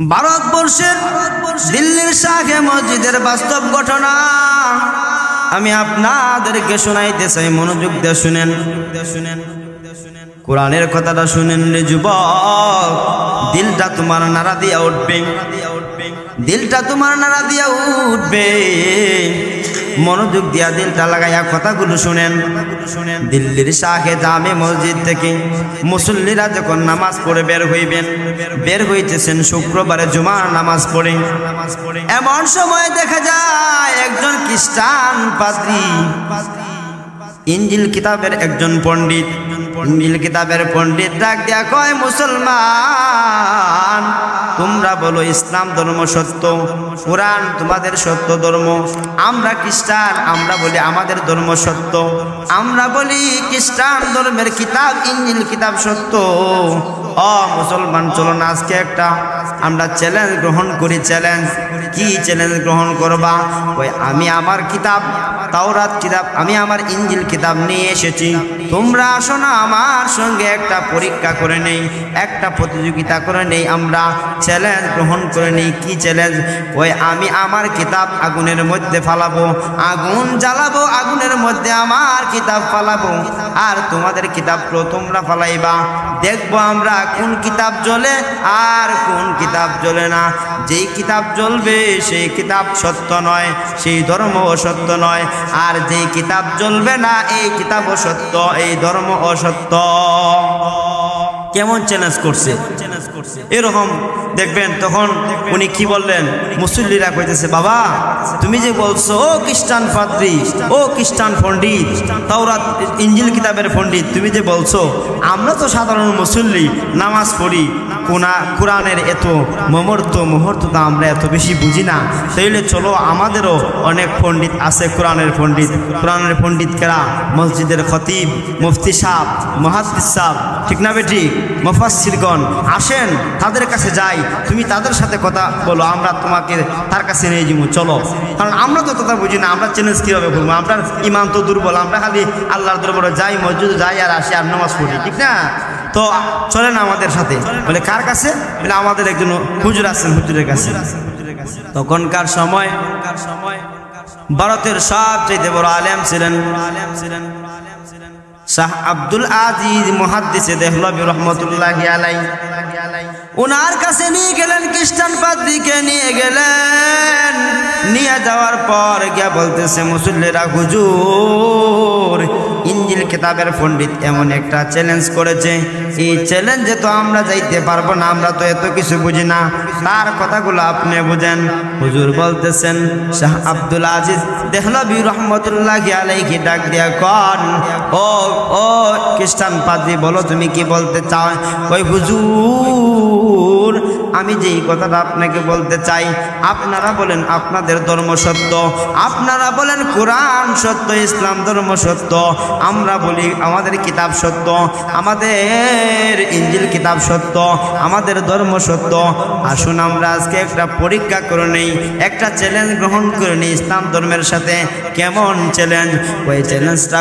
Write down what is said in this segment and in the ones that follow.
ভারতবর্ষের দিল্লির শাহে মসজিদের বাস্তব ঘটনা আমি আপনাদেরকে শোনাইতে চাই। মনোযোগ দিয়ে শুনেন। কোরআনের কথাটা শুনেন রে যুবক, দিলটা তোমার নাড়া দিয়া উঠবে, দিলটা তোমার নাড়া দিয়া উঠবে। মনোযোগ দিয়া দিলটা লাগাইয়া কথাগুলো শুনেন। দিল্লির শাহে জামে মসজিদ থেকে মুসল্লিরা যখন নামাজ পড়ে বের হইতেছেন শুক্রবারে জুমার নামাজ পড়ে, এমন সময় দেখা যায় একজন খ্রিস্টান পাদ্রী, ইঞ্জিল কিতাবের একজন পণ্ডিত, ইঞ্জিল কিতাবের পণ্ডিত ডাক দিয়া কয়, মুসলমান তোমরা বলো ইসলাম ধর্ম সত্য, কোরআন তোমাদের সত্য ধর্ম। আমরা খ্রিস্টান, আমরা বলি আমাদের ধর্ম সত্য। আমরা বলি খ্রিস্টান ধর্মের কিতাব ইঞ্জিল কিতাব সত্য। ও মুসলমান, চলো না আজকে একটা আমরা চ্যালেঞ্জ গ্রহণ করি। চ্যালেঞ্জ কি? চ্যালেঞ্জ গ্রহণ করবা? ওই আমি আমার কিতাব তাওরাত কিতাব, আমি আমার ইঞ্জিল কিতাব নিয়ে এসেছি, তোমরা আসো না আমার সঙ্গে একটা পরীক্ষা করে নেই, একটা প্রতিযোগিতা করে নেই, আমরা চ্যালেঞ্জ গ্রহণ করে নেই। কি চ্যালেঞ্জ? ওই আমি আমার কিতাব আগুনের মধ্যে ফালাবো, আগুন জ্বালাবো, আগুনের মধ্যে আমার কিতাব ফালাবো, আর তোমাদের কিতাব তোমরা ফালাইবা। দেখবো আমরা কোন কিতাব জ্বলে আর কোন কিতাব জ্বলে না। যেই কিতাব জ্বলবে সেই কিতাব সত্য নয়, সেই ধর্ম অসত্য নয়, আর যেই কিতাব জ্বলবে না এই কিতাব অসত্য, এই ধর্ম অসত্য। কেমন চ্যালেঞ্জ করছে এরকম দেখবেন। তখন উনি কি বললেন? মুসল্লিরা কইতেছে, বাবা তুমি যে বলছো, ও খ্রিস্টান পাদ্রী, ও খ্রিস্টান পণ্ডিত, তাওরাত ইঞ্জিল কিতাবের পণ্ডিত, তুমি যে বলছো আমরা তো সাধারণ মুসল্লি, নামাজ পড়ি, কোরআনের এত মুহূর্ত তো আমরা এত বেশি বুঝি না, তাইলে চলো আমাদেরও অনেক পণ্ডিত আছে, কোরআনের পণ্ডিত কেরা, মসজিদের খতিব, মুফতি সাহেব, মুহাদ্দিস সাহেব, ঠিক না বেটি, মুফাসসিরগণ, আসেন তাদের কাছে যাই, তুমি তাদের সাথে কথা বলো, আমরা তোমাকে তার কাছে নিয়ে যাবো, চলো। কারণ আমরা তো কথা বুঝি না, আমরা চ্যালেঞ্জ কীভাবে করবো? আমরা ইমান তো দুর্বল, আমরা খালি আল্লাহর দরবারে যাই, মসজিদে যাই আর আসি আর নামাজ পড়ি, ঠিক না? তো চলেন আমাদের সাথে। বলে কার কাছে? বলে আমাদের একজন হুজুর আছেন, হুজুরের কাছে। তখনকার সময় ভারতের সবচেয়ে বড় আলেম ছিলেন শাহ আব্দুল আজিজ মুহাদ্দিস দেহলভী রহমতুল্লাহি আলাইহি। ওনার কাছে নিয়ে গেলেন, খ্রিস্টান পাদ্রীকে নিয়ে গেলেন। নিয়ে যাওয়ার পর গিয়া বলতেছে মুসল্লিরা, হুজুর ইঞ্জিল কিতাবের পণ্ডিত এমন একটা চ্যালেঞ্জ করেছে, এই চ্যালেঞ্জে তো আমরা যাইতে পারবো না, আমরা তো এত কিছু বুঝি না, তার কথাগুলো আপনি বুঝেন। হুজুর বলতেছেন, শাহ আব্দুল আজিজ দেহলভী রহমতুল্লাহি আলাইহি ডাক দিয়া কন, ও খ্রিস্টান পাদ্রী বলো তুমি কি বলতে চাও? ওই হুজুর আমি যেই কথাটা আপনাকে বলতে চাই, আপনারা বলেন আপনাদের ধর্ম সত্য, আপনারা বলেন কোরআন সত্য, ইসলাম ধর্ম সত্য, আমরা বলি আমাদের কিতাব সত্য, আমাদের ইঞ্জিল কিতাব সত্য, আমাদের ধর্ম সত্য। আসুন আমরা আজকে একটা পরীক্ষা করে নেই, একটা চ্যালেঞ্জ গ্রহণ করে নেই ইসলাম ধর্মের সাথে। কেমন চ্যালেঞ্জ? ওই চ্যালেঞ্জটা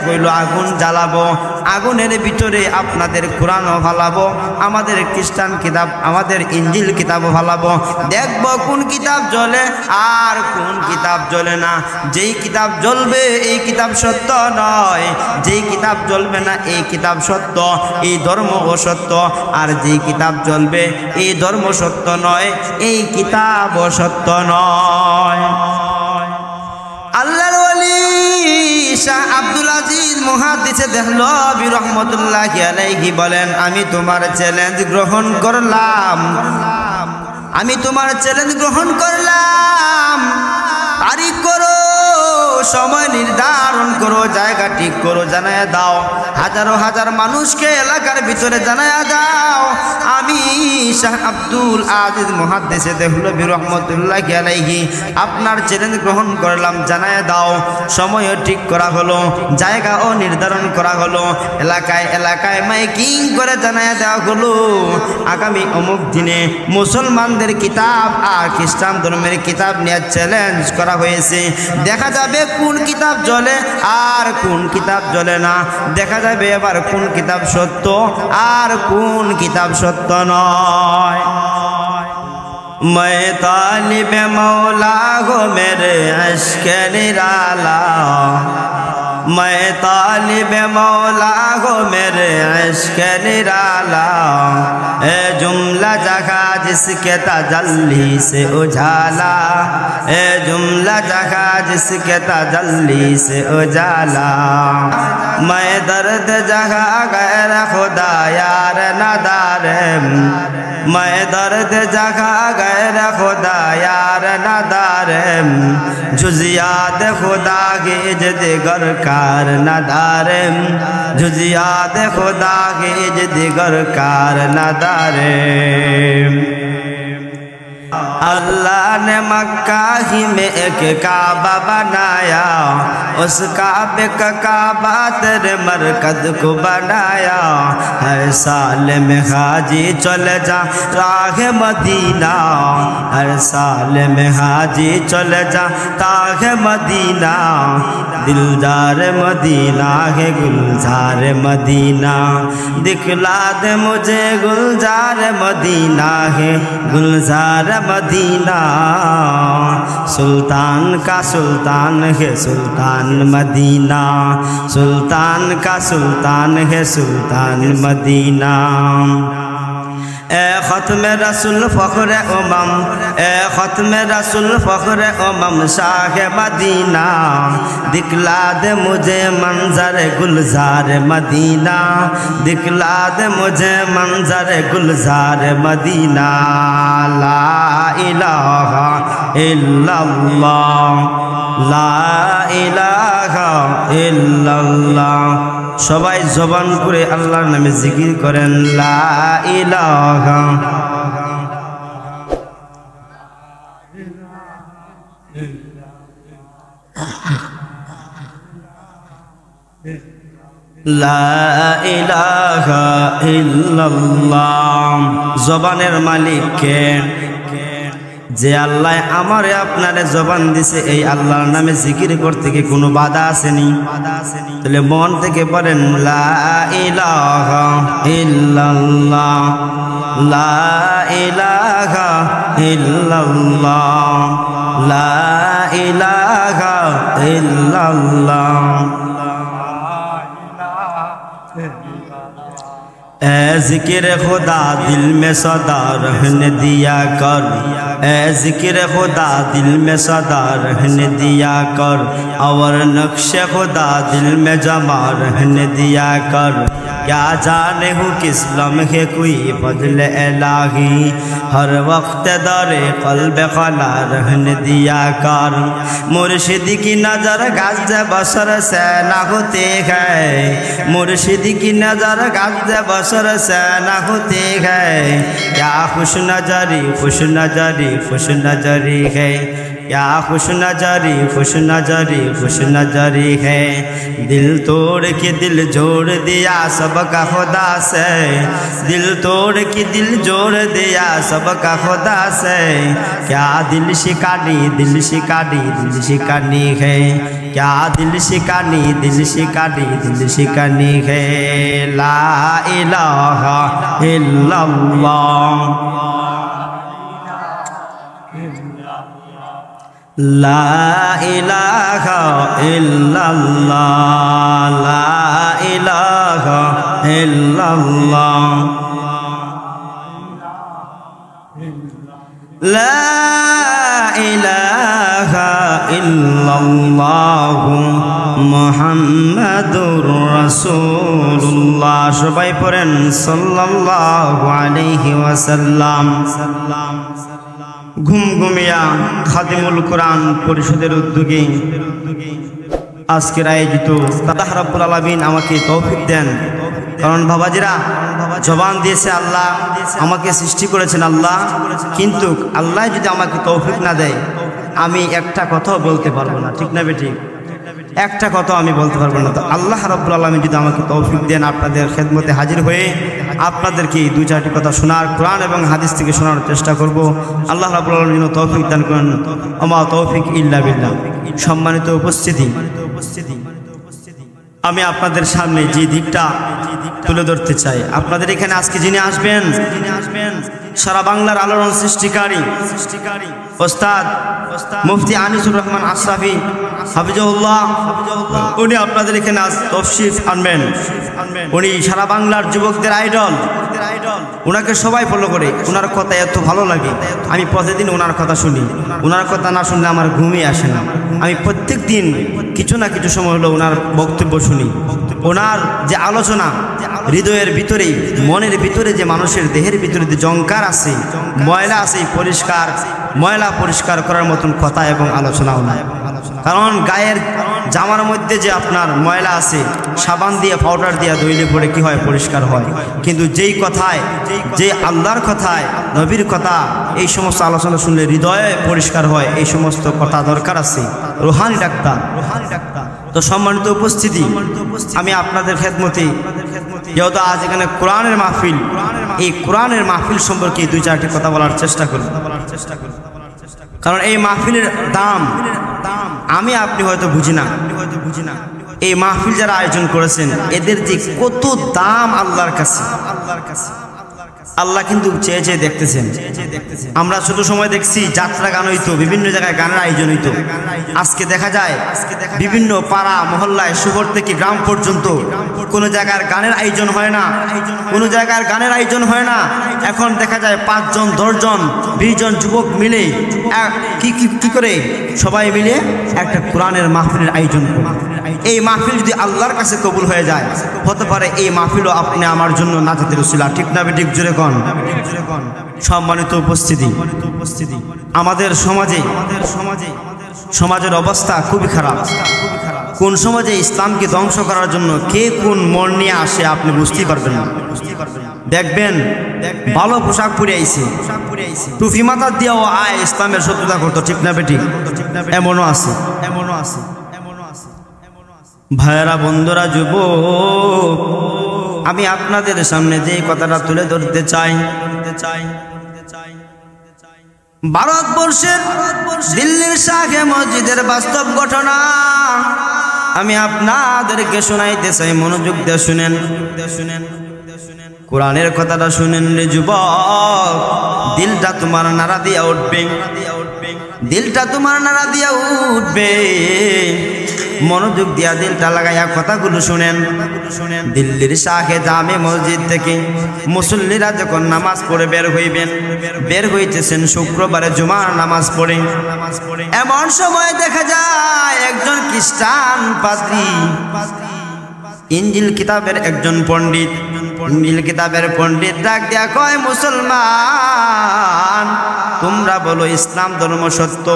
কইল আগুন জ্বালাবো, আগুনের ভিতরে আপনাদের কোরআনও ফালাবো, আমাদের খ্রিস্টান কিতাব, আমাদের ইঞ্জিল কিতাবও ফালাবো, দেখবো কোন কিতাব জ্বলে আর কোন কিতাব জ্বলে না। যেই কিতাব জ্বলবে এই কিতাব সত্য নয়, যেই কিতাব জ্বলবে না এই কিতাব সত্য, এই ধর্ম অসত্য। আর যেই কিতাব জ্বলবে এই ধর্ম সত্য নয়, এই কিতাব অসত্য নয়। আল্লাহর ওলি শাহ আব্দুল আজিজ মুহাদ্দিস দেহলভী রহমতুল্লাহি আলাইহি বলেন, আমি তোমার চ্যালেঞ্জ গ্রহণ করলাম, আমি তোমার চ্যালেঞ্জ গ্রহণ করলাম। তারিখ করো, সময় নির্ধারণ করো, জায়গা ঠিক করো, জানায়া দাও, হাজার মানুষকে এলাকার ভিতরে জানায়া দাও, আমি শাহ আব্দুল আজিজ মুহাদ্দিস দেহলভী রহমতুল্লাহি আলাইহি আপনার চ্যালেঞ্জ গ্রহণ করলাম, জানায় দাও। সময়ও ঠিক করা হলো, জায়গাও নির্ধারণ করা হলো, এলাকায় এলাকায় মাইকিং করে জানায় দেওয়া হলো আগামী অমুক দিনে মুসলমানদের কিতাব আর খ্রিস্টান ধর্মের কিতাব নিয়ে চ্যালেঞ্জ করা হয়েছে। দেখা যাবে কোন কিতাব জ্বলে আর কোন কিতাব জ্বলে না, দেখা যাবে এবার কোন কিতাব সত্য আর কোন কিতাব সত্য নয়। मैं तालिब मौला हो मेरे इश्क़ निराला, मैं तालिब मौला हो मेरे इश्क़ निराला, ए जुमला जगह जिसके तजल्ली से उजाला, ए जुमला जगह जिसके तजल्ली से उजाला, मैं दर्द जगह गैर खुदा यार नदार, मैं दर्द जगह गैर खुदा यार नदार, जुजियात खुदा के दिगर कार नदार, जुजियात खुदा के दिगर कार नदार। अल्लाह ने मक्का ही में एक काबा बनाया, उस काबे का काबा तेरे मरकज को बनाया, हर साल में हाजी चले जा राह मदीना, हर साल में हाजी चले जा ताह मदीना, दिलदार मदीना है गुलजार मदीना, दिखला दे मुझे गुलजार मदीना है गुलजार मदीना, सुल्तान का सुल्तान है सुल्तान मदीना, सुल्तान का सुल्तान है सुल्तान मदीना। ए ख़त्म रसूल फ़ख्र उमम, ए ख़त्म रसूल फ़ख्र उमम शाह मदीना, दिखला दे मुझे मंजर गुलजार मदीना, दिखला दे मुझे मंजर गुलजार मदीना। ला इलाहा इल्लल्लाह, ला इलाहा इल्लल्लाह। সবাই জবান করে আল্লাহর নামে জিকির করেন, লা ইলাহা লা ইলাহা ইল্লাল্লাহ। জবানের মালিক কে? যে আল্লাহ আমারে আপনারে জবান দিছে, এই আল্লাহর নামে জিকির করতে কি কোনো বাধা আসেনি? তাহলে মন থেকে বলেন লা ইলাহা ইল্লাল্লাহ, লা ইলাহা ইল্লাল্লাহ, লা ইলাহা ইল্লাল্লাহ। ए ज़िक्र खुदा दिल में सदा रहने दिया कर, ए ज़िक्र खुदा दिल में सदा रहने दिया कर, और नक्श खुदा दिल में जमा रहने दिया कर। क्या जाने हूँ किस लम्हे कोई बदल इलाही, हर वक्त दरे क़ल्ब खला रहने दिया कर। मुर्शिद की नज़र गज़ बसर से न होती है, मुर्शिद की नज़र गज़ बसर से न होती है। क्या खुश नजरी खुश नजरी खुश नजरी है, क्या खुश नजरी खुश नजरी खुश नजरी है। दिल तोड़ के दिल जोड़ दिया सबका खुदा से, दिल तोड़ के दिल जोड़ दिया सबका खुदा से। क्या दिल शिकानी दिल शिकानी दिल शिकानी है, क्या दिल शिकानी दिल शिकानी दिल शिकानी है। ला इलाहा इल्लल्लाह, ला इलाहा इल्लल्लाह, ला इलाहा इल्लल्लाह, ला इलाहा इल्लल्लाह मुहम्मदुर রাসূলুল্লাহ। সবাই পড়েন সাল্লাল্লাহু আলাইহি ওয়াসাল্লাম। ঘুমঘুমিয়া খাদিমুল কোরআন পরিষদের উদ্যোগে আজকের আয়োজিত আল্লাহ রাব্বুল আলামিন আমাকে তৌফিক দেন, কারণ বাবাজিরা জবান দিয়েছে আল্লাহ, আমাকে সৃষ্টি করেছেন আল্লাহ, কিন্তু আল্লাহ যদি আমাকে তৌফিক না দেয় আমি একটা কথাও বলতে পারবো না। ঠিক না বেঠিক? একটা কথা আমি বলতে পারবো না। তো আল্লাহ রাব্বুল আলামিন যদি আমাকে তৌফিক দেন আপনাদের খেদমতে হাজির হয়ে আপনাদেরকে দুই চারটি কথা শোনার, কোরআন এবং হাদিস থেকে শোনার চেষ্টা করব। আল্লাহ রাব্বুল আলামিন যেন তৌফিক দান করেন। ওমা তৌফিক ইল্লা বিল্লাহ। সম্মানিত উপস্থিতি, আমি আপনাদের সামনে যে দিকটা তুলে ধরতে চাই, আপনাদের এখানে আজকে যিনি আসবেন সারা বাংলার আলোড়ন সৃষ্টিকারী ওস্তাদ মুফতি আনিসুর রহমান আশরাফি হাফিজাহুল্লাহ, উনি আপনাদের এখানে আজ তশরিফ আনবেন। উনি সারা বাংলার যুবকদের আইডল, ওনাকে সবাই ফলো করে, ওনার কথা এত ভালো লাগে। আমি প্রতিদিন ওনার কথা শুনি, ওনার কথা না শুনলে আমার ঘুমই আসে না। আমি প্রত্যেক দিন কিছু না কিছু সময় হলো ওনার বক্তব্য শুনি। ওনার যে আলোচনা হৃদয়ের ভিতরে, মনের ভিতরে, যে মানুষের দেহের ভিতরে যে জঙ্কার আছে, ময়লা আছে, ময়লা পরিষ্কার করার মতন কথা এবং আলোচনাও নাই। কারণ গায়ের জামার মধ্যে যে আপনার ময়লা আছে, সাবান দিয়ে পাউডার দিয়ে ধুইলে পরে কি হয়? পরিষ্কার হয়। কিন্তু যেই কথায়, যে আল্লাহর কথায়, নবীর কথা, এই সমস্ত আলোচনা শুনলে হৃদয়ে পরিষ্কার হয়। এই সমস্ত কথা দরকার আছে, রুহানি ডাক্তার। তো সম্মানিত উপস্থিতি, আমি আপনাদের খেদমতে যেহেতু আজ এখানে কোরআনের মাহফিল, এই কোরআনের মাহফিল সম্পর্কে দুই চারটি কথা বলার চেষ্টা করব। কারণ এই মাহফিলের দাম আমি আপনি হয়তো বুঝি না। এই মাহফিল যারা আয়োজন করেছেন এদের যে কত দাম আল্লাহর কাছে, আল্লাহ কিন্তু চেয়ে চেয়ে দেখতেছেন। আমরা ছোট সময় দেখছি যাত্রা গান হইতো, বিভিন্ন জায়গায় গানের আয়োজন হইতো। আজকে দেখা যায় বিভিন্ন পাড়া মহল্লায়, শহর থেকে গ্রাম পর্যন্ত কোনো জায়গার গানের আয়োজন হয় না, কোনো জায়গার গানের আয়োজন হয় না। এখন দেখা যায় 5 জন 10 জন 20 জন যুবক মিলে কি করে সবাই মিলে একটা কোরআনের মাহফিলের আয়োজন করে। এই মাহফিল যদি আল্লাহর কাছে কবুল হয়ে যায়, হতে পারে এই মাহফিলও আপনি আমার জন্য নাজাতের উসিলা। ঠিক না বেঠিক? জোরে কোন। সম্মানিত উপস্থিতি, আমাদের সমাজের অবস্থা খুবই খারাপ। কোন সমাজে ইসলামকে ধ্বংস করার জন্য কে কোন মন নিয়ে আসে আপনি বুঝতেই পারবেন না। দেখবেন ভালো পোশাক পরে আইছে, টুপি মাথা দিয়েও আয় ইসলামের শত্রুতা করতো। ঠিক না বেঠিক? এমনও আছে। ভাইয়েরা, বন্ধুরা, যুবক, আমি আপনাদের সামনে যে কথাটা তুলে ধরতে চাই, ভারতবর্ষের দিল্লির শাহে মসজিদের বাস্তব ঘটনা আমি আপনাদেরকে শোনাইতে চাই। মনোযোগ দিয়ে শুনেন, কোরআনের কথাটা শুনেন রে যুবক। দিলটা তোমার নাড়া দিয়া উঠবে, দিলটা তোমার নাড়া দিয়া উঠবে। মনোযোগ দিয়া দিলটা লাগাইয়া কথাগুলো শুনেন। দিল্লির শাহে জামে মসজিদ থেকে মুসল্লিরা যখন নামাজ পড়ে বের হইতেছেন শুক্রবারে জুমার নামাজ পড়ে, এমন সময় দেখা যায় একজন খ্রিস্টান পাদ্রী, ইঞ্জিল কিতাবের একজন পণ্ডিত, ইঞ্জিল কিতাবের পণ্ডিত ডাক দিয়া কয়, মুসলমান, তোমরা বলো ইসলাম ধর্ম সত্য,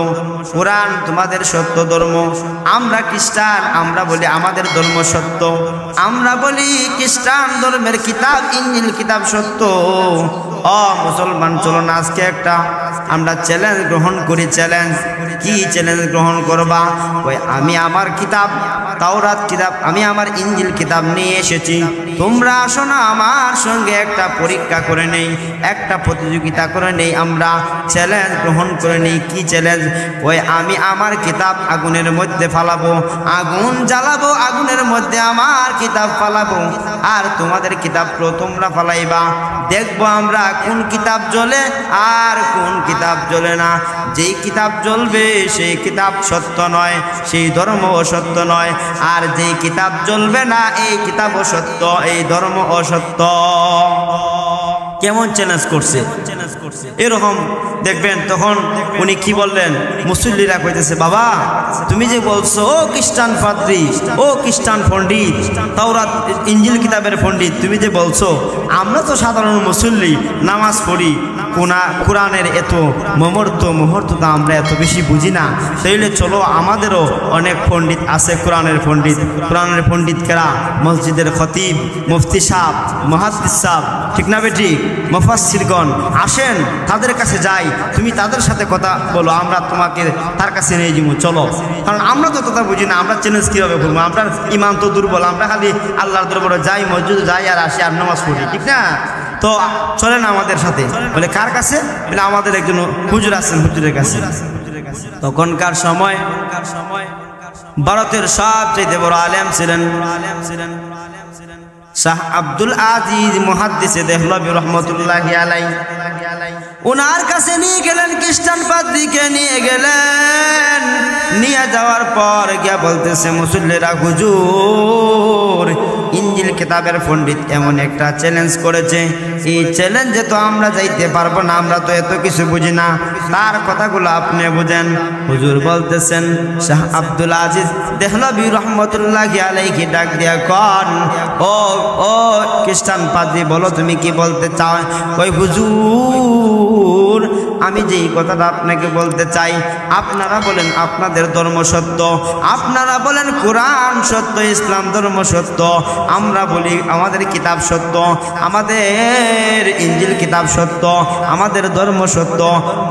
কোরআন তোমাদের সত্য ধর্ম। আমরা খ্রিস্টান, আমরা বলি আমাদের ধর্ম সত্য। আমরা বলি খ্রিস্টান ধর্মের কিতাব ইঞ্জিল কিতাব সত্য। ও মুসলমান, চলো না আজকে একটা আমরা চ্যালেঞ্জ গ্রহণ করি। চ্যালেঞ্জ কি? চ্যালেঞ্জ গ্রহণ করবা? ওই আমি আমার কিতাব তাওরাত কিতাব, আমি আমার ইঞ্জিল কিতাব নিয়ে এসেছি, তোমরা আসো না আমার সঙ্গে একটা পরীক্ষা করে নেই, একটা প্রতিযোগিতা করে নেই, আমরা চ্যালেঞ্জ গ্রহণ করে নেই। কি চ্যালেঞ্জ? ওই আমি আমার কিতাব আগুনের মধ্যে ফালাবো, আগুন জ্বালাবো, আগুনের মধ্যে আমার কিতাব ফালাবো, আর তোমাদের কিতাবগুলো তোমরা ফালাইবা। দেখবো আমরা কোন কিতাব জ্বলে আর কোন কিতাব জ্বলে না। যেই কিতাব জ্বলবে সেই কিতাব সত্য নয়, সেই ধর্ম অসত্য নয়, আর যেই কিতাব জ্বলবে না এই কিতাব অসত্য, এই ধর্ম অসত্য। কেমন চ্যালেঞ্জ করছে এরকম দেখবেন। তখন উনি কি বললেন? মুসল্লিরা কইতেছে, বাবা তুমি যে বলছো, ও খ্রিস্টান পাদ্রী, ও খ্রিস্টান পণ্ডিত, তাওরাত ইঞ্জিল কিতাবের পণ্ডিত, তুমি যে বলছো আমরা তো সাধারণ মুসল্লি, নামাজ পড়ি, কোরআনের এত মুহূর্ত তো আমরা এত বেশি বুঝি না। তাইলে চলো, আমাদেরও অনেক পণ্ডিত আছে, কোরআনের পণ্ডিত কারা, মসজিদের খতিব, মুফতি সাহেব, মুহাদ্দিস সাহেব, ঠিক না বেটি, মুফাসসিরগণ, আসেন তাদের কাছে যাই, তুমি তাদের সাথে কথা বলো, আমরা তোমাকে তার কাছে নিয়ে যাবো, চলো। কারণ আমরা তো তথা বুঝি না, আমরা চ্যালেঞ্জ কীভাবে করবো, আমরা ইমান তো দুর্বল, আমরা খালি আল্লাহর দরবারে যাই, মসজিদে যাই আর আসি আর নামাজ পড়ি, ঠিক না? তো চলেন আমাদের সাথে। বলে কার কাছে? বলে আমাদের একজন হুজুর আছেন, হুজুরের কাছে। তখনকার সময় ভারতের সবচেয়ে বড় আলেম ছিলেন শাহ আব্দুল আজিজ মুহাদ্দিসে দেহলভী রহমতুল্লাহি আলাইহি। ওনার কাছে নিয়ে গেলেন, খ্রিস্টান পাদ্রীকে নিয়ে গেলেন। নিয়ে যাওয়ার পর গিয়া বলতেছে, মুসল্লিরা, হুজুর, ইনজিল কিতাবের পণ্ডিত এমন একটা চ্যালেঞ্জ করেছে, এই চ্যালেঞ্জে তো আমরা যাইতে পারবো না, আমরা তো এত কিছু বুঝি না, তার কথাগুলো আপনি বুঝেন। হুজুর বলতেছেন, শাহ আব্দুল আজিজ দেহলভী রহমতুল্লাহি আলাইহি ডাক দিয়া কন, ও খ্রিস্টান পাদ্রী, বলো তুমি কি বলতে চাও? ওই হুজুর, আমি যেই কথাটা আপনাকে বলতে চাই, আপনারা বলেন আপনাদের ধর্ম সত্য, আপনারা বলেন কোরআন সত্য, ইসলাম ধর্ম সত্য, আমরা বলি আমাদের কিতাব সত্য, আমাদের ইনজিল কিতাব সত্য, আমাদের ধর্ম সত্য।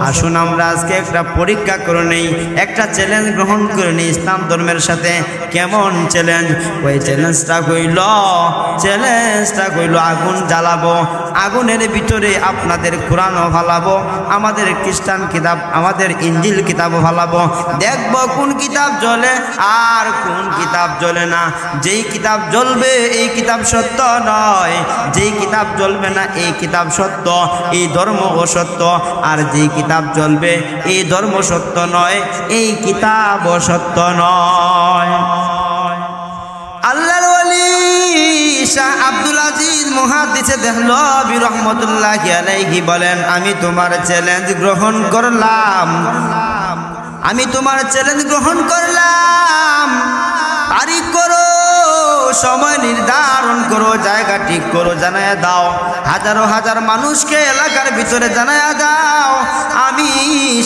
আসুন আমরা আজকে একটা পরীক্ষা করে নেই, একটা চ্যালেঞ্জ গ্রহণ করে নেই ইসলাম ধর্মের সাথে। কেমন চ্যালেঞ্জ? ওই চ্যালেঞ্জটা কইল আগুন জ্বালাবো, আগুনের ভিতরে আপনাদের কোরআনও ফালাবো, আমাদের খ্রিস্টান কিতাব, আমাদের ইনজিল কিতাবও ফালাবো, দেখবো কোন কিতাব জ্বলে আর কোন কিতাব জ্বলে না। যেই কিতাব জ্বলবে এই কিতাব সত্য নয়, যেই কিতাব জ্বলবে না এই কিতাব সত্য, এই ধর্ম অসত্য। আর যেই কিতাব জ্বলবে এই ধর্ম সত্য নয়, এই কিতাব অসত্য নয়। আল্লাহর ওলি শাহ আব্দুল আজিজ মুহাদ্দিসে দেহলভী রহমতুল্লাহি আলাইহি বলেন, আমি তোমার চ্যালেঞ্জ গ্রহণ করলাম, আমি তোমার চ্যালেঞ্জ গ্রহণ করলাম। তারিখ করো, সময় নির্ধারণ করো, জায়গা ঠিক করো, জানায়া দাও, হাজার মানুষকে এলাকার ভিতরে জানায়া দাও, আমি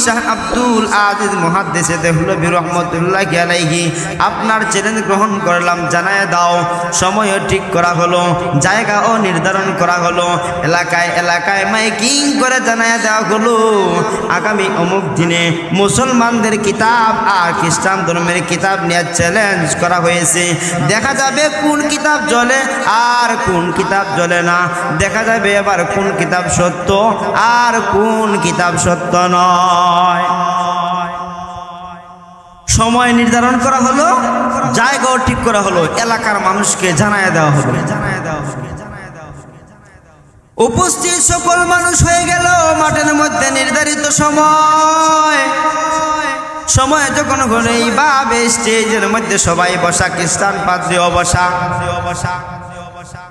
শাহ আব্দুল আজিজ মুহাদ্দিসে দেহলভী রহমতুল্লাহি আলাইহি আপনার চ্যালেঞ্জ গ্রহণ করলাম, জানায়া দাও। সময়ও ঠিক করা হলো, জায়গাও নির্ধারণ করা হলো, এলাকায় মাইকিং করে জানায়া দেওয়া হলো, আগামী অমুক দিনে মুসলমানদের কিতাব আর খ্রিস্টান ধর্মের কিতাব নিয়ে চ্যালেঞ্জ করা হয়েছে। দেখা যাবে কোন কিতাব জ্বলে আর কোন কিতাব জ্বলে না, দেখা যাবে এবার কোন কিতাব সত্য আর কোন কিতাব সত্য নয়। সময় নির্ধারণ করা হলো, জায়গাও ঠিক করা হলো, এলাকার মানুষকে জানায় দেওয়া হলো। উপস্থিত সকল মানুষ হয়ে গেল মাঠের মধ্যে নির্ধারিত সময় যখন হলো, এইভাবে স্টেজের মধ্যে সবাই বসা, খ্রিস্টান পাদ্রীও বসা।